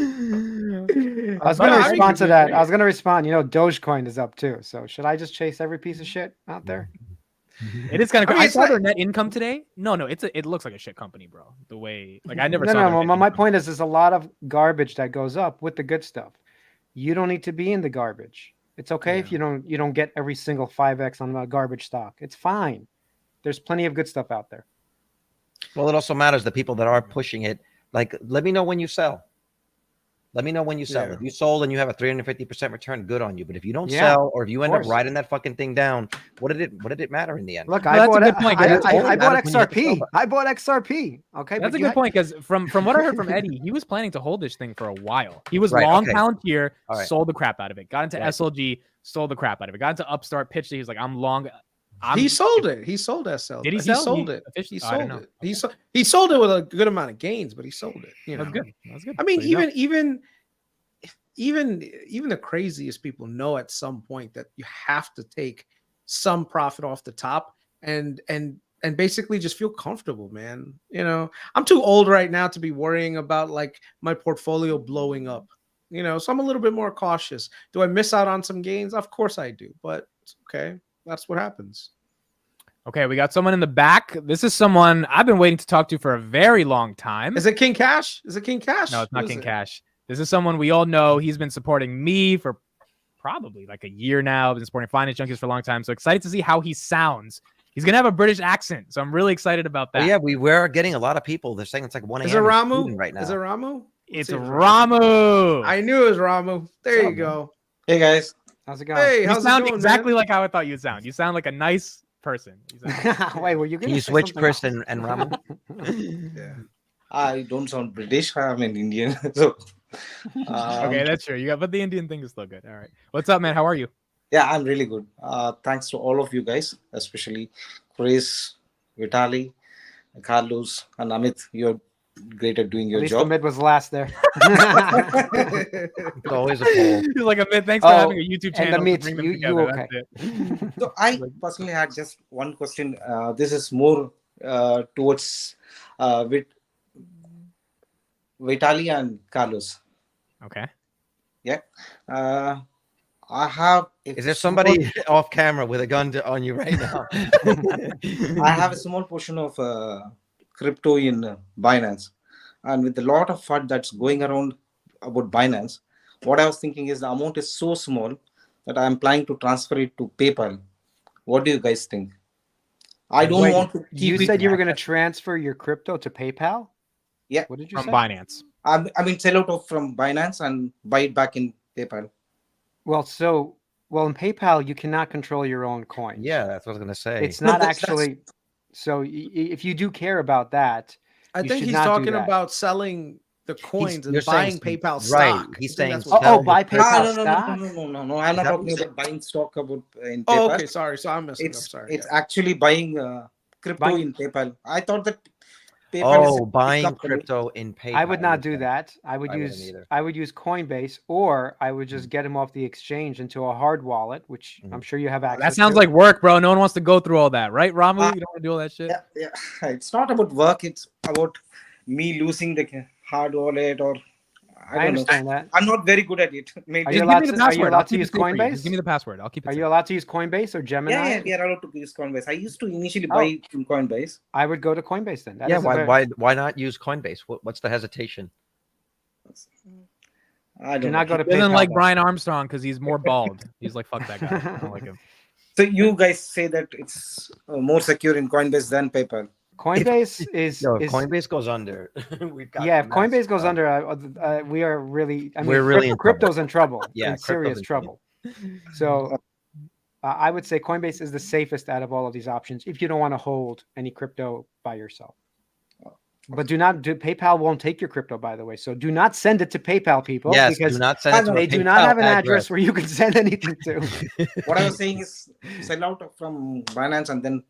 was going to respond to that. I was going to respond. You know, Dogecoin is up too. So should I just chase every piece of shit out there? It is kind of. I saw their net income today. No, it looks like a shit company, bro. The way, like, I never saw. No. My point is, there's a lot of garbage that goes up with the good stuff. You don't need to be in the garbage. It's okay if you don't get every single 5x on a garbage stock. It's fine. There's plenty of good stuff out there. Well, it also matters the people that are pushing it. Like, let me know when you sell. Let me know when you sell. Yeah. If you sold and you have a 350% return, good on you. But if you don't sell, or if you end up writing that fucking thing down, what did it matter in the end? Look, I bought XRP. I bought XRP. Okay, that's a good point because from what I heard from Eddie, he was planning to hold this thing for a while. He was long Palantir, sold the crap out of it. Got into SLG, sold the crap out of it. Got into Upstart, pitched it. He's like, I'm long. He sold it. He sold SL. Did he sell? He sold it. He sold it. He sold it with a good amount of gains, but he sold it. You know, that's good. That's good. I mean, even the craziest people know at some point that you have to take some profit off the top and basically just feel comfortable, man. You know, I'm too old right now to be worrying about like my portfolio blowing up. You know, so I'm a little bit more cautious. Do I miss out on some gains? Of course I do, but it's okay. That's what happens. Okay, we got someone in the back. This is someone I've been waiting to talk to for a very long time. Is it King Cash? Is it King Cash? No, it's not King Cash. This is someone we all know. He's been supporting me for probably like a year now. Been supporting Finance Junkies for a long time. So excited to see how he sounds. He's going to have a British accent. So I'm really excited about that. Well, yeah, we were getting a lot of people. They're saying it's like 1 a.m. Is it Ramu right now. Is it Ramu? It's Ramu. I knew it was Ramu. There you go. Hey, guys. How's it going? Hey, you sound exactly like how I thought you'd sound. You sound like a nice person. Wait, were you going to Can you switch Chris and Ramu? Yeah. I don't sound British. I'm an Indian. So okay, that's true. But the Indian thing is still good. All right. What's up, man? How are you? Yeah, I'm really good. Thanks to all of you guys, especially Chris, Vitali, Carlos, and Amit. You're great at doing your job. Amit was last there. It's always a poll. He's like, Amit, thanks for having a YouTube channel. And Amit, you okay? So I personally had just one question. This is more towards Vitali and Carlos. Okay. Yeah. I have. Is there somebody off camera with a gun on you right now? I have a small portion of crypto in Binance, and with a lot of FUD that's going around about Binance, what I was thinking is the amount is so small that I am planning to transfer it to PayPal. What do you guys think? I don't want to. You said you were going to transfer your crypto to PayPal? Yeah. What did you say? From Binance. I mean, sell out from Binance and buy it back in PayPal. Well, in PayPal, you cannot control your own coins. Yeah, that's what I was going to say. It's not actually. So if you do care about that, I think he's talking about selling the coins you're and buying saying- PayPal right, stock. he's I think saying that's what- sell buy the- PayPal no, stock. no. I'm not that talking what about buying stock about in Oh, PayPal. okay, sorry. So I'm messing up. It's Sorry. it's actually buying crypto Buying- in PayPal. I thought that PayPal is a big buying company. crypto in PayPal. I would not do okay. that. I would I wouldn't use either. I would use Coinbase, or I would just get them off the exchange into a hard wallet, which I'm sure you have access. That sounds to. like work, bro. No one wants to go through all that, right, Ramu? You don't want to do all that shit. Yeah. It's not about work. It's about me losing the hard wallet, or I don't know. understand that. I'm not very good at it. Maybe. Are you Just allowed give me the to- are you password. allowed I'll to keep it use safe for you. Coinbase? Just give me the password. I'll keep it Are safe. you allowed to use Coinbase or Gemini? Yeah, we are allowed to use Coinbase. I used to initially Oh. buy in Coinbase. I would go to Coinbase then. That Yeah, is a why not use Coinbase? What's the hesitation? I Do don't not know. go to He doesn't PayPal. like then. Brian Armstrong because he's more bald. He's like, fuck that guy. I don't like him. So you guys say that it's more secure in Coinbase than PayPal. Coinbase is No, if is Coinbase goes under, we've got yeah. If a Coinbase mess. goes under, we are really. I mean, We're really in trouble. crypto's in trouble. Yeah, in serious crypto's in trouble. So I would say Coinbase is the safest out of all of these options if you don't want to hold any crypto by yourself. But do not do PayPal won't take your crypto, by the way. So do not send it to PayPal, people. Yes, because do not send it to they a do not PayPal have an address address. where you can send anything to. What I was saying is sell out from Binance and then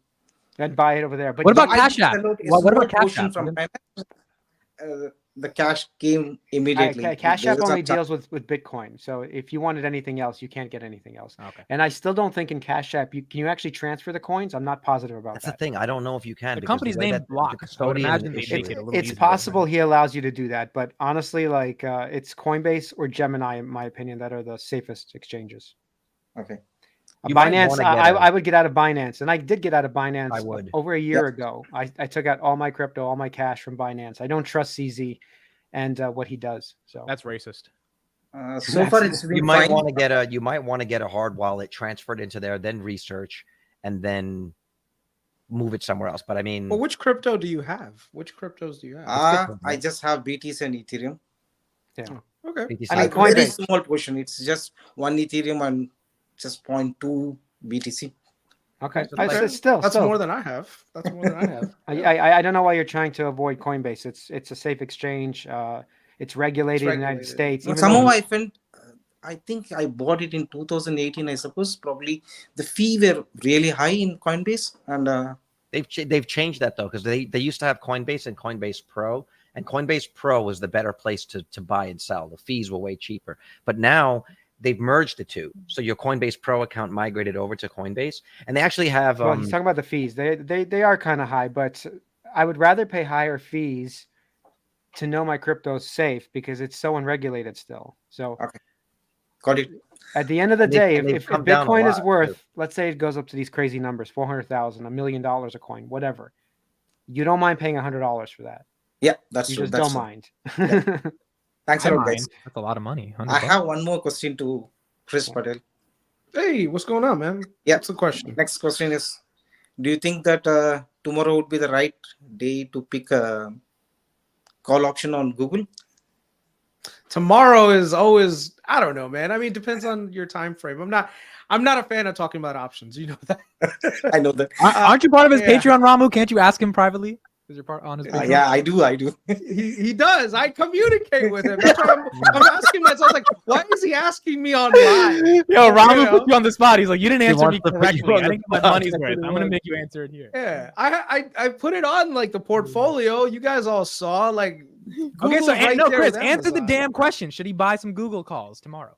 And buy it over there. But What about I Cash think App? sell out a What small about Cash portion App? from Binance. The cash came immediately. Cash There App was only a cha- deals with Bitcoin. So if you wanted anything else, you can't get anything else. Okay. And I still don't think in Cash App can you actually transfer the coins? I'm not positive about That's the that. thing. I don't know if you can. The because company's way name that the block. I would custodian imagine they issue make it. it a little It's easier. possible he allows you to do that, but honestly, like it's Coinbase or Gemini, in my opinion, that are the safest exchanges. Okay. You might Binance, wanna get I would get out of Binance, and I did get out of Binance I would. over a year ago. I took out all my crypto, all my cash from Binance. I don't trust CZ and what he does. So That's racist. So far, it's been You might fine. want to get a hard wallet transferred into there, then research, and then move it somewhere else. But I mean, Well, which crypto do you have? Which cryptos do you have? Bitcoin, I right? just have BTC and Ethereum. Okay. BTC. I mean, A very Coinbase. small portion. It's just one Ethereum and just 0.2 BTC. okay, That's like- it's still That's more than I have. That's more than I have. I don't know why you're trying to avoid Coinbase. It's a safe exchange. It's regulated in the United regulated. States. even Somehow though- I felt, I think I bought it in 2018. I suppose probably the fee were really high in Coinbase, and They've changed that though, because they used to have Coinbase and Coinbase Pro, and Coinbase Pro was the better place to buy and sell. The fees were way cheaper, but now they've merged the two. So your Coinbase Pro account migrated over to Coinbase, and they actually have. Well, he's talking about the fees. They are kind of high, but I would rather pay higher fees to know my crypto is safe because it's so unregulated still. So got it. at the end of the And they- day, and they've if come down a Bitcoin is lot, worth, too. let's say it goes up to these crazy numbers, 400,000, $1 million a coin, whatever, you don't mind paying $100 for that. Yeah, that's You true. just That's don't true. mind. Thanks a I lot, mind. guys. That's a lot of money. $100 I have one more question to Chris Patel. Hey, what's going on, man? Yeah. What's the question? Next question is: do you think that tomorrow would be the right day to pick a call option on Google? Tomorrow is always, I don't know, man. I mean, it depends on your time frame. I'm not a fan of talking about options. You know that. I know that. Aren't you part of his Yeah. Patreon, Ramu? Can't you ask him privately? Because you're part on his Patreon. Yeah, I do. He does. I communicate with him. That's why I'm asking myself, like, why is he asking me online? Yo, Ramu You know? put you on the spot. He's like, you didn't He answer wants me to put you correctly. on I the didn't get my spot. money's That's worth. what he I'm gonna wants. make you answer it here. Yeah, I put it on like the portfolio. You guys all saw like. Okay, so Google's right no, there Chris, with answer the Amazon. damn question. Should he buy some Google calls tomorrow?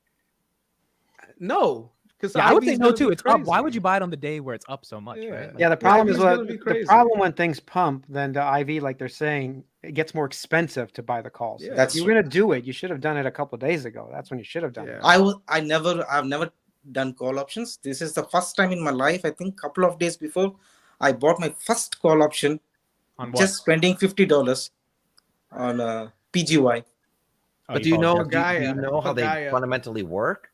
No, because Yeah, I would say no too. It's up. Why would you buy it on the day where it's up so much? Yeah. Right? Like, Yeah, the problem IV's is gonna be the crazy. problem when things pump, then the IV, like they're saying, it gets more expensive to buy the calls. Yeah. If That's you're gonna do it, you should have done it a couple of days ago. That's when you should have done Yeah. it. I've never done call options. This is the first time in my life. I think couple of days before, I bought my first call option, on what? just spending $50 on PGY. Oh, But do you called know? Jeff. Do you Pagaya. know how they Pagaya. fundamentally work?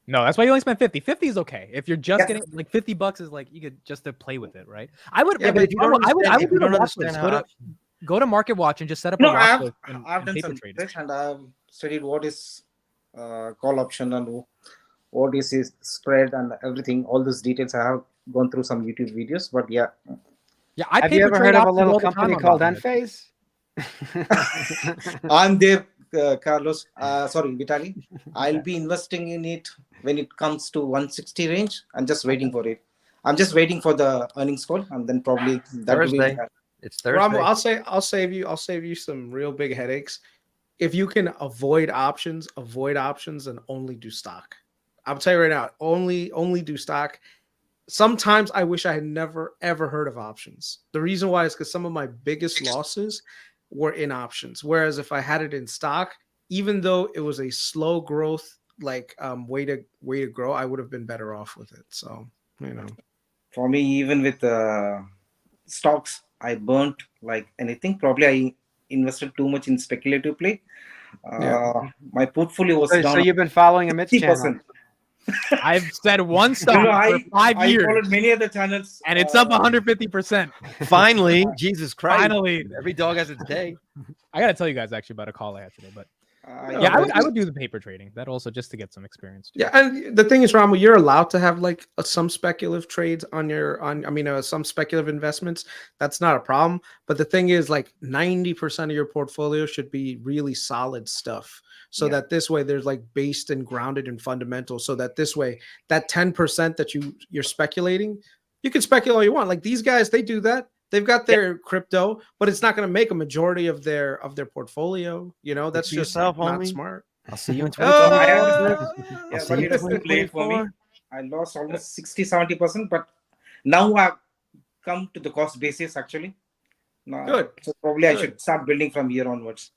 No, that's why you only spend 50. 50 is okay. If you're just Yeah. getting like $50 is like you could just to play with it, right? I would. Yeah, but if you don't I would understand- if do you the don't watch understand list. how Go to Market Watch and just set up No, a watch list I've and done paper some trade. research and I've studied what is call option and what is his spread and everything. All those details I have gone through some YouTube videos. But yeah, Yeah, I Have you paper ever trade heard of a options little all the time company on called Robinhood. Enphase? I'm there, Carlos. Sorry, Vitali. I'll be investing in it when it comes to 160 range. I'm just waiting for it. I'm just waiting for the earnings call, and then probably that will Thursday. be. It's Thursday. Ramu, I'll save you some real big headaches. If you can avoid options and only do stock. I'll tell you right now, only do stock. Sometimes I wish I had never ever heard of options. The reason why is because some of my biggest losses were in options. Whereas if I had it in stock, even though it was a slow growth way to grow, I would have been better off with it. So, you know. For me, even with stocks, I burnt like anything. Probably I invested too much in speculative play. My portfolio was down. So you've been following Amit's channel. I've said one stock for 5 years. I followed many other channels, and it's up 150%. Finally, Jesus Christ! Finally, every dog has its day. I gotta tell you guys actually about a call I had today, but I would do the paper trading. That also just to get some experience. Yeah, and the thing is, Ramu, you're allowed to have like some speculative trades some speculative investments. That's not a problem. But the thing is, like 90% of your portfolio should be really solid stuff. So that this way there's like based and grounded in fundamentals. So that this way, that 10% that you're speculating, you can speculate all you want. Like these guys, they do that. They've got their crypto, but it's not going to make a majority of their portfolio. You know, that's just not smart. I'll see you in 2024. But it was played for me. I lost almost 60-70%, but now I've come to the cost basis actually. Good. So probably I should start building from here onwards.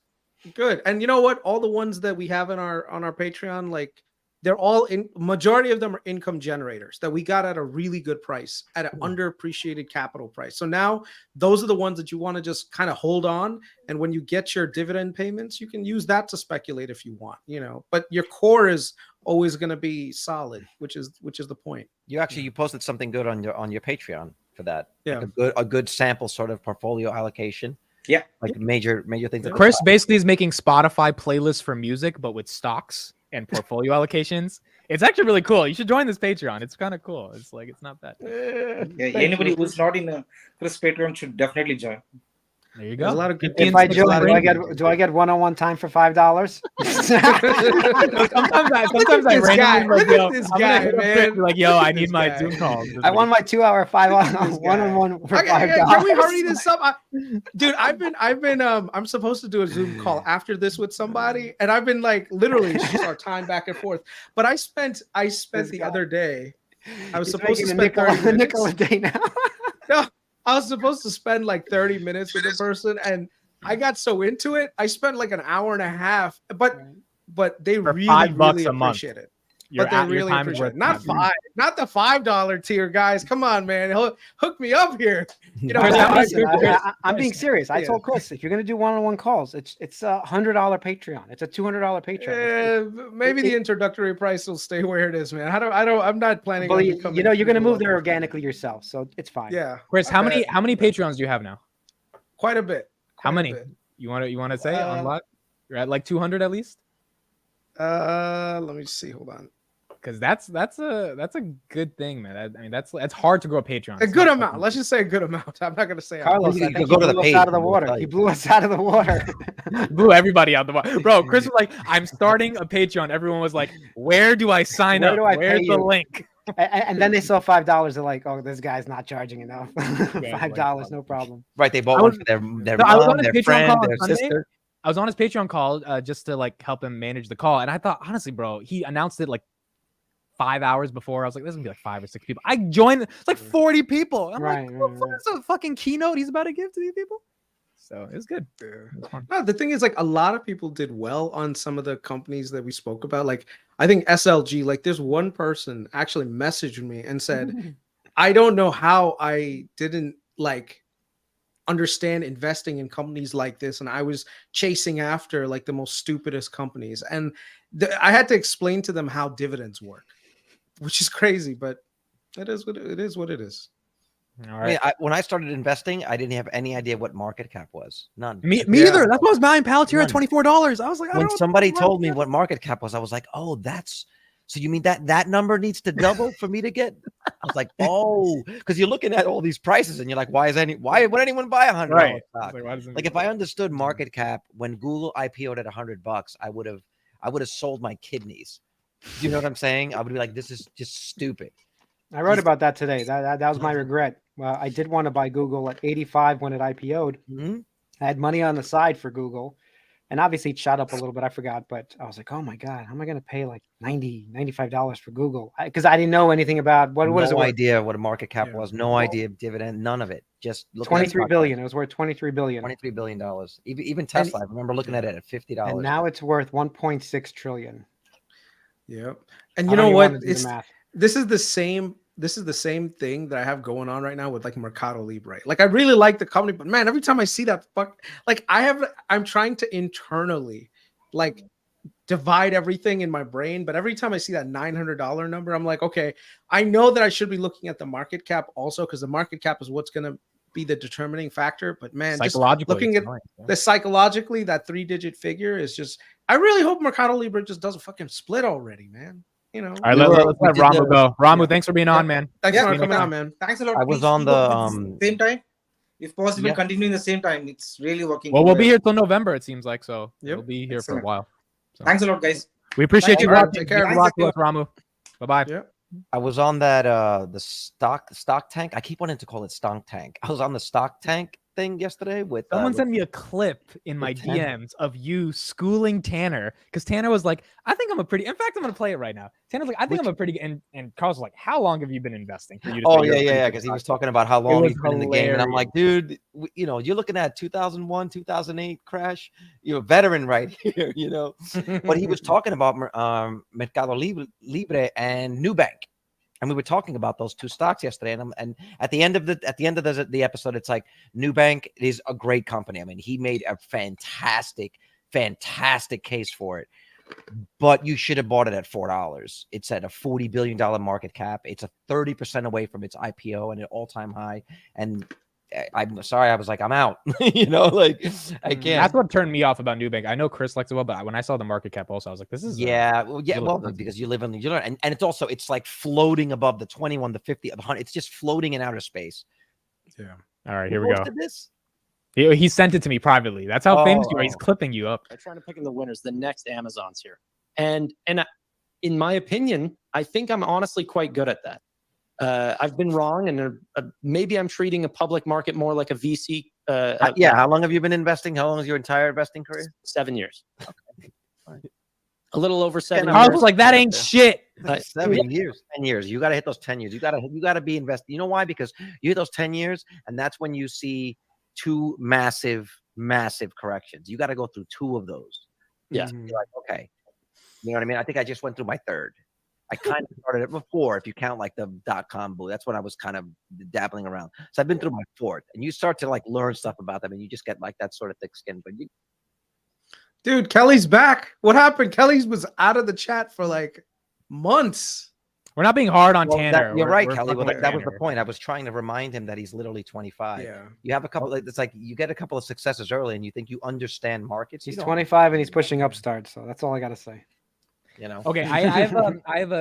Good. And you know what? All the ones that we have on our Patreon, like they're all majority of them are income generators that we got at a really good price at an underappreciated capital price. So now those are the ones that you want to just kind of hold on. And when you get your dividend payments, you can use that to speculate if you want, you know, but your core is always going to be solid, which is the point. You posted something good on your Patreon for that. Yeah. Like a good sample sort of portfolio allocation. Yeah. Like major things. Chris basically is making Spotify playlists for music, but with stocks and portfolio allocations. It's actually really cool. You should join this Patreon. It's kind of cool. It's not bad. Anybody who's not in a Chris Patreon should definitely join. There you go. There's a lot of good. If I join, do I get one-on-one time for $5? sometimes I randomly look at this guy, man. Like, yo, I need my Zoom calls. I won my 2-hour one-on-one for $5. Can we hurry this up? Dude, I'm supposed to do a Zoom call after this with somebody, and I've been like literally just our time back and forth. But I spent the other day. I was supposed to spend 30 minutes. a day now. No, I was supposed to spend like 30 minutes with the person, and I got so into it. I spent like an hour and a half, but they really appreciate it. But they really appreciate it. Not the $5 tier, guys. Come on, man. Hook me up here. You know, I'm being serious. I told Chris, if you're gonna do one-on-one calls, it's $100 Patreon. It's a $200 Patreon. Maybe the introductory price will stay where it is, man. I'm not planning. Well, you're gonna move there organically yourself, so it's fine. Yeah. Chris, how many Patreons do you have now? Quite a bit. How many? You want to say on what? You're at like 200 at least. Let me see. Hold on. Because that's a good thing, man. I mean, that's hard to grow a Patreon. A good amount. Let's just say a good amount. I'm not gonna say Carlos. I think go to the page. Out of the water. He blew us out of the water. Blew everybody out the water, bro. Chris was like, "I'm starting a Patreon." Everyone was like, "Where do I sign up? Where's the link?" And then they saw $5. They're like, "Oh, this guy's not charging enough. $5, no problem." Right? They bought one for their mom, their friend, their sister. I was on his Patreon call just to like help him manage the call, and I thought, honestly, bro, he announced it like 5 hours before. I was like, there's gonna be like 5 or 6 people. I joined. It's like 40 people. I'm like, what's a fucking keynote he's about to give to these people? So it was good. No, the thing is, like, a lot of people did well on some of the companies that we spoke about. Like, I think SLG, like, there's one person actually messaged me and said, I don't know how I didn't like understand investing in companies like this, and I was chasing after like the most stupidest companies, and I had to explain to them how dividends work, which is crazy, but it is what it is. All right. I mean, when I started investing, I didn't have any idea what market cap was. None. Me either. That's why I was buying Palantir at $24. I was like, when somebody told me what market cap was, I was like, oh, that's So you mean that number needs to double for me to get? I was like, oh, because you're looking at all these prices and you're like, why would anyone buy $100 stock? Like if I understood market cap when Google IPO'd at $100, I would have sold my kidneys. Do you know what I'm saying? I would be like, this is just stupid. I wrote about that today. That was my regret. Well, I did want to buy Google at 85 when it IPO'd. Mm-hmm. I had money on the side for Google. And obviously it shot up a little bit. I forgot, but I was like, oh my God, how am I going to pay like $90, $95 for Google? Because I didn't know anything about what is it? No idea what a market cap was. No idea dividend. None of it. Just look 23 billion. It was worth $23 billion. $23 billion. Even Tesla. I remember looking at it at $50. And now it's worth 1.6 trillion. Yep. And you know what? This is the same thing that I have going on right now with like Mercado Libre. Like I really like the company, but man, every time I see that I'm trying to internally like divide everything in my brain, but every time I see that $900 number, I'm like, okay, I know that I should be looking at the market cap also, because the market cap is what's going to be the determining factor. But man, just looking at the psychologically, that 3-digit figure is just, I really hope Mercado Libre just doesn't fucking split already, man. You know, all right, let's let Ramu go. Ramu, thanks for being on, man. Thanks for coming on, man. Thanks a lot. I was on the same time. If possible, continue in the same time. It's really working. Well, we'll be here till November, it seems like. So we'll be here for a while. So. Thanks a lot, guys. We appreciate you. Take care. Ramu. Bye-bye. Yeah. I was on that the stock tank. I keep wanting to call it stonk tank. I was on the stock tank thing yesterday with someone sent me a clip in my DMs of you schooling Tanner, because Tanner was like, I think I'm a pretty, in fact, I'm gonna play it right now. Tanner's like, I think I'm a pretty, and Carl's like, how long have you been investing for you to because he was talking about how long he's been in the game, and I'm like, dude, you know, you're looking at 2001 2008 crash, you're a veteran right here, you know. But he was talking about Mercado Libre and Nubank. And we were talking about those two stocks yesterday, and at the end of the episode, it's like Nubank is a great company. I mean, he made a fantastic case for it, but you should have bought it at $4. It's at a $40 billion market cap. It's a 30% away from its IPO and an all-time high. And I'm sorry, I was like, I'm out. You know, like I can't. That's what turned me off about Nubank. I know Chris likes it well, but when I saw the market cap also, I was like, this is because you live in the and it's also it's like floating above the 21, the 50, the 100. It's just floating in outer space. Yeah. All right, here we go. He sent it to me privately. That's how famous you are. He's clipping you up. I'm trying to pick in the winners. The next Amazon's here, and in my opinion, I think I'm honestly quite good at that. I've been wrong, and maybe I'm treating a public market more like a VC. How long have you been investing? How long is your entire investing career? 7 years. Okay. A little over 7 years. I was like, that ain't shit. 7 years, 10 years. You got to hit those 10 years. You got to be invested. You know why? Because you hit those 10 years, and that's when you see two massive corrections. You got to go through two of those. Yeah. You're like, okay. You know what I mean? I think I just went through my third. I kind of started it before, if you count like the .com boom. That's when I was kind of dabbling around. So I've been through my fourth, and you start to like learn stuff about them, and you just get like that sort of thick skin. But dude, Kelly's back. What happened? Kelly was out of the chat for like months. We're not being hard on Tanner. You're right, Kelly. Well, that was the point. I was trying to remind him that he's literally 25. Yeah. You have a couple. It's like you get a couple of successes early, and you think you understand markets. He's 25 and he's pushing upstart. So that's all I got to say. You know. Okay,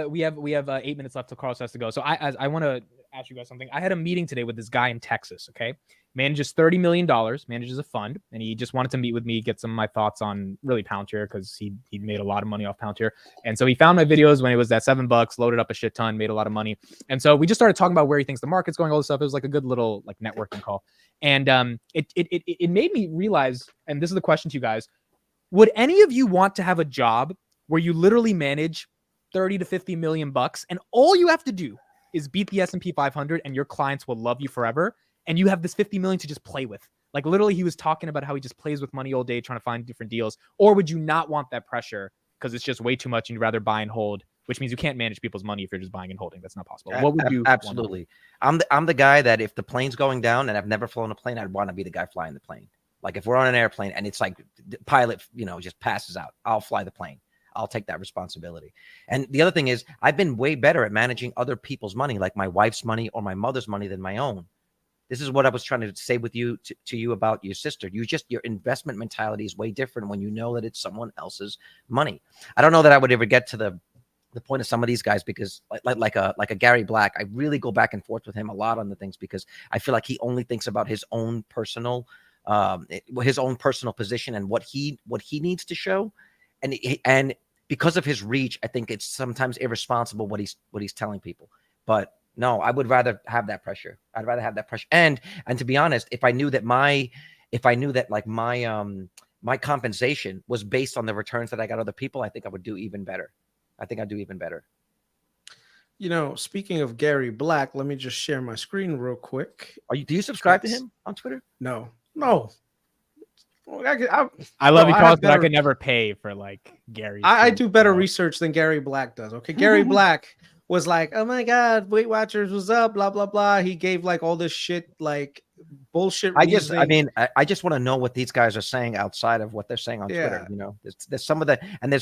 we have 8 minutes left till Carlos has to go. So I want to ask you guys something. I had a meeting today with this guy in Texas. Okay, manages $30 million, manages a fund, and he just wanted to meet with me, get some of my thoughts on really Palantir, because he made a lot of money off Palantir. And so he found my videos when it was at $7, loaded up a shit ton, made a lot of money. And so we just started talking about where he thinks the market's going, all this stuff. It was like a good little like networking call. And it made me realize, and this is the question to you guys: would any of you want to have a job where you literally manage 30 to 50 million bucks, and all you have to do is beat the S&P 500 and your clients will love you forever, and you have this 50 million to just play with? Like literally he was talking about how he just plays with money all day trying to find different deals. Or would you not want that pressure because it's just way too much and you'd rather buy and hold, which means you can't manage people's money if you're just buying and holding? That's not possible. What would you Absolutely. I'm the guy that if the plane's going down and I've never flown a plane, I'd want to be the guy flying the plane. Like if we're on an airplane and it's like the pilot, just passes out, I'll fly the plane. I'll take that responsibility. And the other thing is I've been way better at managing other people's money, like my wife's money or my mother's money, than my own. This is what I was trying to say with you to you about your sister. Your investment mentality is way different when you know that it's someone else's money. I don't know that I would ever get to the the point of some of these guys, because like a Gary Black, I really go back and forth with him a lot on the things, because I feel like he only thinks about his own personal position and what he needs to show, and because of his reach, I think it's sometimes irresponsible what he's telling people. But no, I would rather have that pressure. I'd rather have that pressure. And to be honest, if I knew that my compensation was based on the returns that I got other people, I think I would do even better. I think I'd do even better. You know, speaking of Gary Black, let me just share my screen real quick. Do you subscribe to him on Twitter? No. I love you, Charles, but I could never pay for like Gary. I do better research than Gary Black does. Okay, Gary Black was like, oh my God, Weight Watchers was up, blah, blah, blah. He gave like all this shit, like bullshit. I just want to know what these guys are saying outside of what they're saying on Twitter. You know, there's some of the, and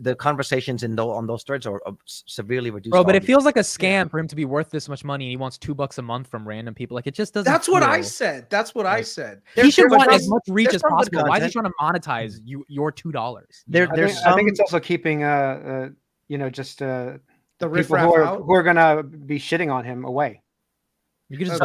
the conversations on those threads are severely reduced. Bro, but it feels like a scam for him to be worth this much money. And he wants $2 a month from random people. Like, it just doesn't. That's what I said. I said. He should want as much reach as possible. Why is he trying to monetize your $2? I think it's also keeping just the people who are gonna be shitting on him away. You can just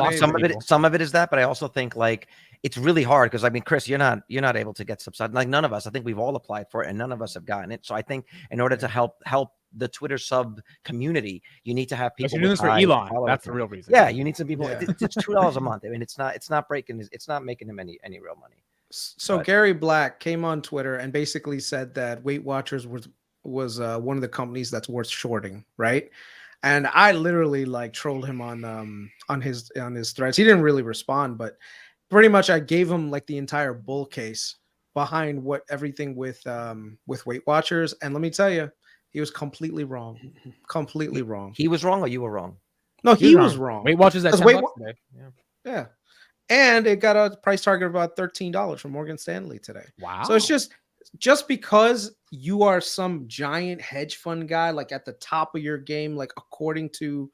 some of it is that, but I also think like it's really hard because I mean, Chris, you're not able to get subside. Like none of us. I think we've all applied for it, and none of us have gotten it. So I think in order to help the Twitter sub community, you need to have people. You're doing this for Elon. That's the real reason. Yeah, you need some people. Yeah. It's $2 a month. I mean, it's not making him any real money. So Gary Black came on Twitter and basically said that Weight Watchers was one of the companies that's worth shorting, right? And I literally like trolled him on his threads. He didn't really respond, but pretty much I gave him like the entire bull case behind everything with Weight Watchers. And let me tell you, he was completely wrong. Completely wrong. He was wrong, or you were wrong? No, he was wrong. Weight Watchers at $10 today. Yeah. And it got a price target of about $13 from Morgan Stanley today. Wow. So it's just because you are some giant hedge fund guy, like at the top of your game, like according to,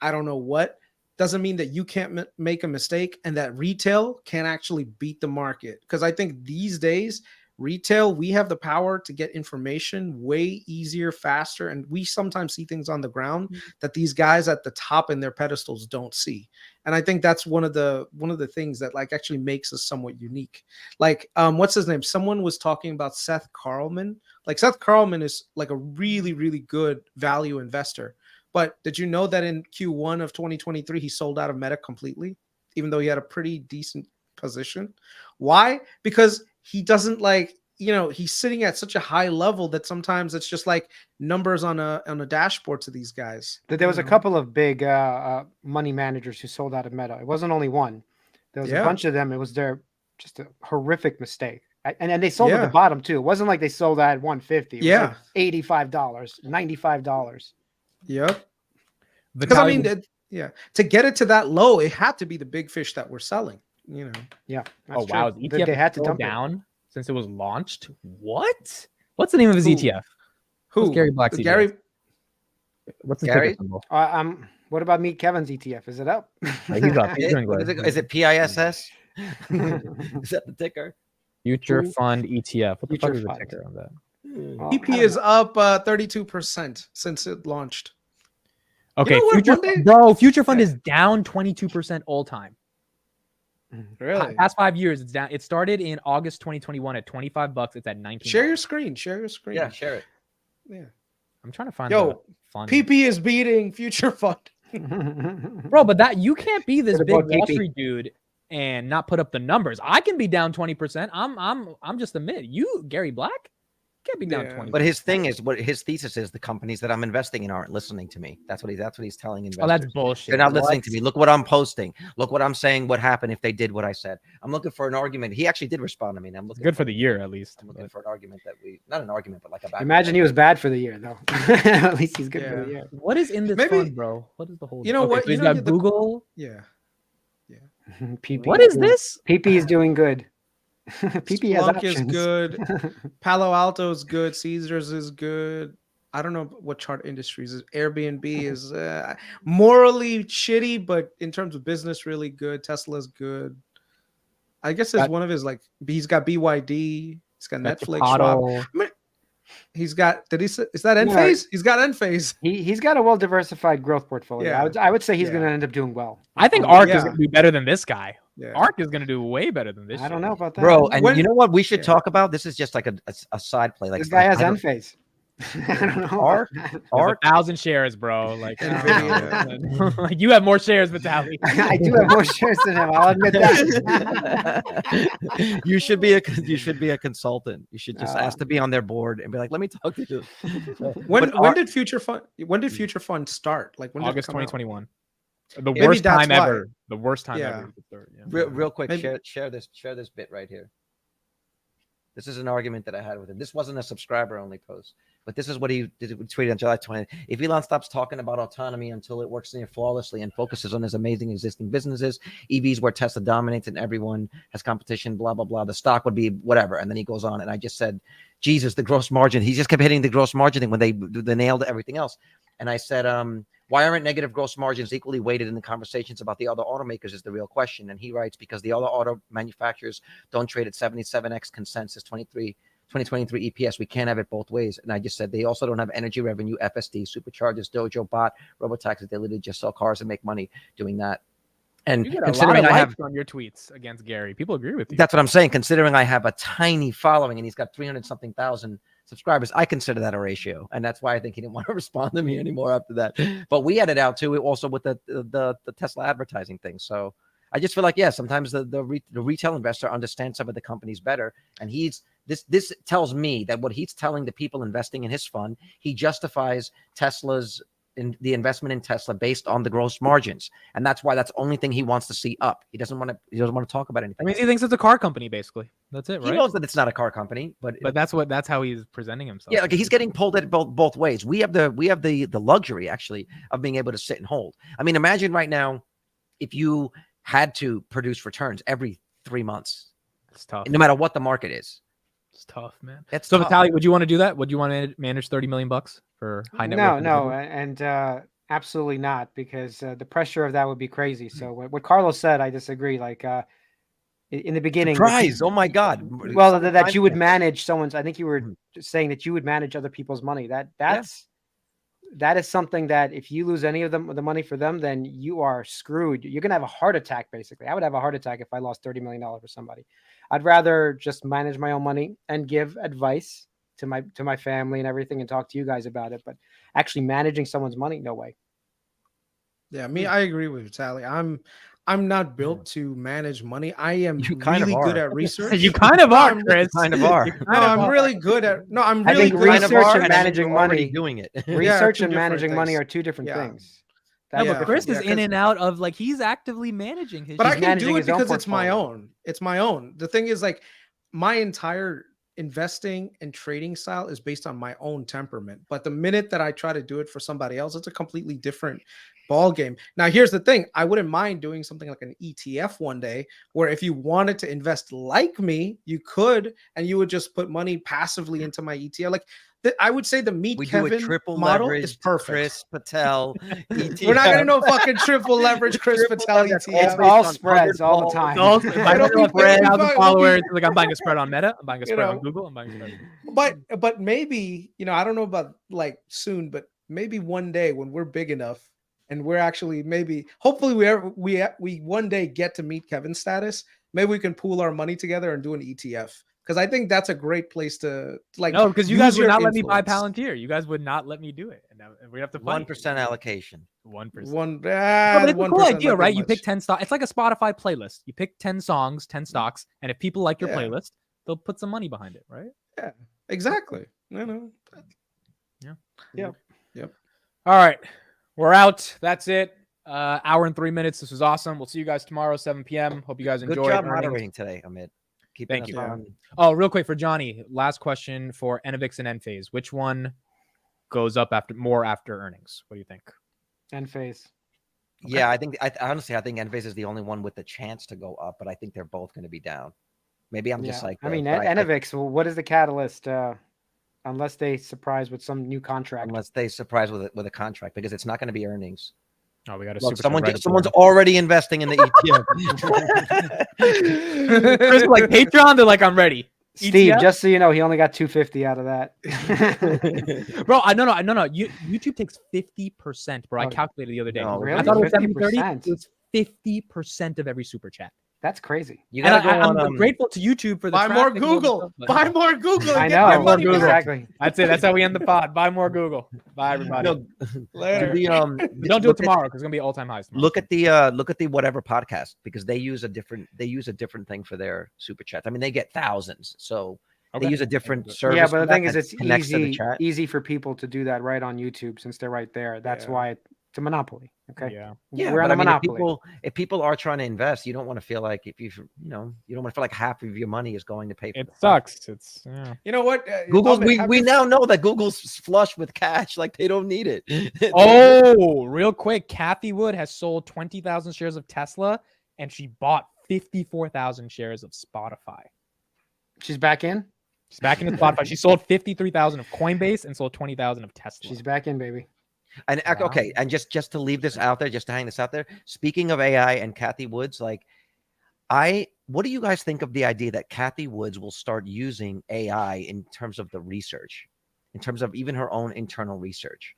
I don't know what, doesn't mean that you can't make a mistake and that retail can actually beat the market. Because I think these days, retail, we have the power to get information way easier, faster, and we sometimes see things on the ground that these guys at the top in their pedestals don't see. And I think that's one of the things that like actually makes us somewhat unique. Like, what's his name? Someone was talking about Seth Karlman. Like Seth Karlman is like a really, really good value investor. But did you know that in Q1 of 2023, he sold out of Meta completely, even though he had a pretty decent position? Why? Because he doesn't he's sitting at such a high level that sometimes it's just like numbers on a dashboard to these guys. There was a couple of big money managers who sold out of Meta. It wasn't only one. There was a bunch of them. It was just a horrific mistake. And they sold at the bottom too. It wasn't like they sold at 150. It was like $85, $95. Yep. Because I mean, to get it to that low, it had to be the big fish that we're selling. You know. Yeah. Oh wow! ETF they had to dump down since it was launched. What? What's the name of his ETF? Who? Gary Black's ETF? What's his ticker symbol? What about Meet Kevin's ETF? Is it up? He's up. He's doing good. Is it PISS? Is that the ticker? Future Fund ETF. What the fuck is the ticker on that? PP is up 32% since it launched. Okay, Future Fund is down 22% all time. Really? Past 5 years, it's down. It started in August 2021 at $25. It's at $19. Share your screen. Yeah, share it. Yeah. I'm trying to find the fund. PP is beating Future Fund. Bro, but that you can't be this big Wall Street dude and not put up the numbers. I can be down 20%. I'm just a mid. You, Gary Black, can't be down 20%. But his thing is, what his thesis is, the companies that I'm investing in aren't listening to me. That's what he's telling investors. Oh, that's bullshit. They're not listening to me. Look what I'm posting. Look what I'm saying. What happened if they did what I said? I'm looking for an argument. He actually did respond to me. And I'm looking good for the year at least. I'm looking for an argument not an argument, but like a. Imagine he was bad for the year though. At least he's good for the year. What is in this fund, bro? What is the whole? You know what? So he's got Google. Yeah. PP what is this? PP is doing good. PP Splunk is good. Palo Alto is good. Caesars is good. I don't know what Chart Industries is. Airbnb is morally shitty, but in terms of business, really good. Tesla's good. I guess it's one of his he's got BYD. He's got Netflix. He's got. Did he say? Is that Enphase? He's got Enphase. He's got a well diversified growth portfolio. Yeah. I would say he's going to end up doing well. I think ARK is going to be better than this guy. Yeah. ARK is going to do way better than this. I don't know about that, bro. And you know what we should talk about? This is just like a side play. Like this guy has Enphase. I don't know. ARK, 1,000 shares, bro. Like, like you have more shares, Vitaly. I do have more shares than him. I'll admit that. You should be a consultant. You should just ask to be on their board and be like, let me talk to you. When did Future Fund start? Like when August 2021. The Maybe worst that's time why. ever. The worst time ever. Real quick, share this bit right here. This is an argument that I had with him. This wasn't a subscriber only post, but this is what he tweeted on July 20th. If Elon stops talking about autonomy until it works near flawlessly and focuses on his amazing existing businesses, EVs where Tesla dominates and everyone has competition, blah, blah, blah, the stock would be whatever. And then he goes on. And I just said, Jesus, the gross margin. He just kept hitting the gross margin thing when they nailed everything else. And I said, why aren't negative gross margins equally weighted in the conversations about the other automakers is the real question. And he writes, because the other auto manufacturers don't trade at 77x consensus 2023 EPS. We can't have it both ways. And I just said, they also don't have energy revenue, FSD, superchargers, Dojo, bot, robotaxis. They literally just sell cars and make money doing that. And you get considering I have on your tweets against Gary, people agree with you. That's what I'm saying. Considering I have a tiny following and he's got 300-something thousand subscribers, I consider that a ratio, and that's why I think he didn't want to respond to me anymore after that. But we had it out too, also with the Tesla advertising thing. So I just feel like sometimes the retail investor understands some of the companies better, and this tells me that what he's telling the people investing in his fund, he justifies Tesla's the investment in Tesla based on the gross margins, and that's why that's the only thing he wants to see up. He doesn't want to talk about anything. I mean, he thinks it's a car company, basically. That's it, right? He knows that it's not a car company, but that's how he's presenting himself. Yeah, like he's getting pulled at both ways. We have the luxury actually of being able to sit and hold. I mean, imagine right now if you had to produce returns every 3 months. It's tough. No matter what the market is. It's tough, man. So Vitaly, would you want to do that? Would you want to manage $30 million for high net worth? No, and absolutely not, because the pressure of that would be crazy. So what Carlos said, I disagree. Like in the beginning, surprise! Oh my God! Well, that you would manage someone's. I think you were saying that you would manage other people's money. That is something that if you lose any of the money for them, then you are screwed. You're gonna have a heart attack. Basically, I would have a heart attack if I lost $30 million for somebody. I'd rather just manage my own money and give advice to my family and everything and talk to you guys about it. But actually managing someone's money, no way. Yeah, I agree with Sally. I'm not built to manage money. I am really good at research. You kind of are, Chris. Kind of are. I'm really good at. I think research and managing money. Doing it. Research and managing money are two different things. But Chris is in and out of he's actively managing his. But I can do it because it's my own. It's my own. The thing is, my entire investing and trading style is based on my own temperament. But the minute that I try to do it for somebody else, it's a completely different ball game. Now, here's the thing. I wouldn't mind doing something like an ETF one day, where if you wanted to invest like me, you could, and you would just put money passively into my ETF. I would say the Meet Kevin model is perfect. Chris Patel. We're not going to know fucking triple leverage Chris Patel ETF. It's all spreads all the time. Followers. Like, I'm buying a spread on Meta. I'm buying a spread on Google. I'm buying a spread. But maybe, I don't know about soon, but maybe one day when we're big enough and we're actually hopefully we one day get to Meet Kevin status, maybe we can pool our money together and do an ETF. Because I think that's a great place to No, because you guys would not let me buy Palantir. You guys would not let me do it, and we have to 1% allocation. 1%. But it's a cool idea, right? You pick 10 stocks. It's like a Spotify playlist. You pick 10 songs, 10 stocks, and if people like your playlist, they'll put some money behind it, right? Yeah, exactly. Yeah. Yep. All right, we're out. That's it. Hour and 3 minutes. This was awesome. We'll see you guys tomorrow, 7 p.m. Hope you guys enjoyed. Good job moderating today, Amit. Thank you. Oh, real quick for Johnny, last question for Enovix and Enphase. Which one goes up more after earnings? What do you think? Enphase. Okay. Yeah, I think honestly, I think Enphase is the only one with the chance to go up, but I think they're both going to be down. Maybe I'm just like. I mean, Enovix. What is the catalyst? Unless they surprise with some new contract. Unless they surprise with a contract, because it's not going to be earnings. Oh, we got someone's already investing in the ETF. Chris, Patreon, they're like, I'm ready. Steve, ETF? just so you know, he only got 250 out of that. Bro, no. YouTube takes 50%, bro. I Oh, calculated the other day. no, really? I thought it was 70-30. 50%? It was 50% of every super chat. That's crazy. You And gotta go on. I'm grateful to YouTube for the Buy more traffic and all this Google. stuff, but- Buy more Google. I and get know. my money Google. back. Exactly. That's it. That's how we end the pod. Buy more Google. Bye, everybody. No, Later. But don't do it tomorrow because it's gonna be all-time highs. Tomorrow. Look at the whatever podcast, because they use a different thing for their super chats. I mean, they get thousands, so they use a different service. Yeah, but the for that thing is, that it's connects to the chat. easy for people to do that right on YouTube since they're right there. That's Yeah. why it's a monopoly. Okay. Yeah. Yeah, We're on but a I mean, monopoly. if people are trying to invest, you don't want to feel like you don't want to feel like half of your money is going to pay for It the product. sucks. It's yeah. You know what? Google's Amit, we now know that Google's flush with cash, like they don't need it. Oh, real quick, Kathy Wood has sold 20,000 shares of Tesla, and she bought 54,000 shares of Spotify. She's back in. She's back into Spotify. She sold 53,000 of Coinbase and sold 20,000 of Tesla. She's back in, baby. And Wow. okay, and just to leave this out there, just to hang this out there. Speaking of AI and Kathy Woods, like what do you guys think of the idea that Kathy Woods will start using AI in terms of the research, in terms of even her own internal research,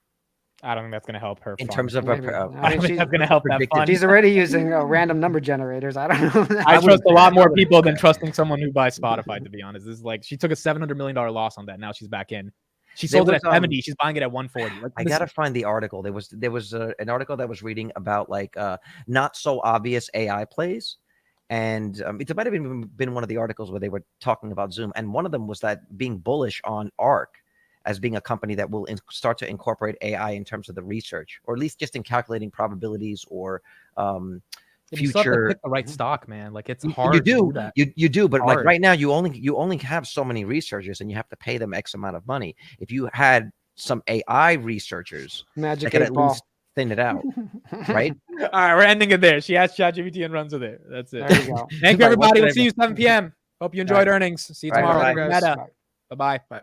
I don't think that's going to help her. in fund. terms of Maybe. her, I I don't mean, think she's, that's going to help that predicted- fund. she's already using random number generators. I don't know. I trust a say lot that. more people than trusting someone who buys Spotify. To be honest, this is like she took a $700 million loss on that. Now she's back in. She There sold it was, at 70. She's buying it at 140. Like, I this- gotta find the article. There was an article that was reading about like not so obvious AI plays, and it might have even been one of the articles where they were talking about Zoom, and one of them was that being bullish on Arc as being a company that will start to incorporate AI in terms of the research, or at least just in calculating probabilities or you still have to future. pick the right stock, man. Like it's You hard. to do, that. you do, but like Hard. right now, you only have so many researchers, and you have to pay them X amount of money. If you had some AI researchers, Magic that could 8 at ball. least thin it out, right? All right, we're ending it there. She has ChatGPT and runs with it. That's it. There you go. Thank you, Like, what everybody. should We'll I see you 7 p.m. Hope you enjoyed earnings. See you All right, tomorrow. bye. Meta. Bye. Bye-bye. Bye.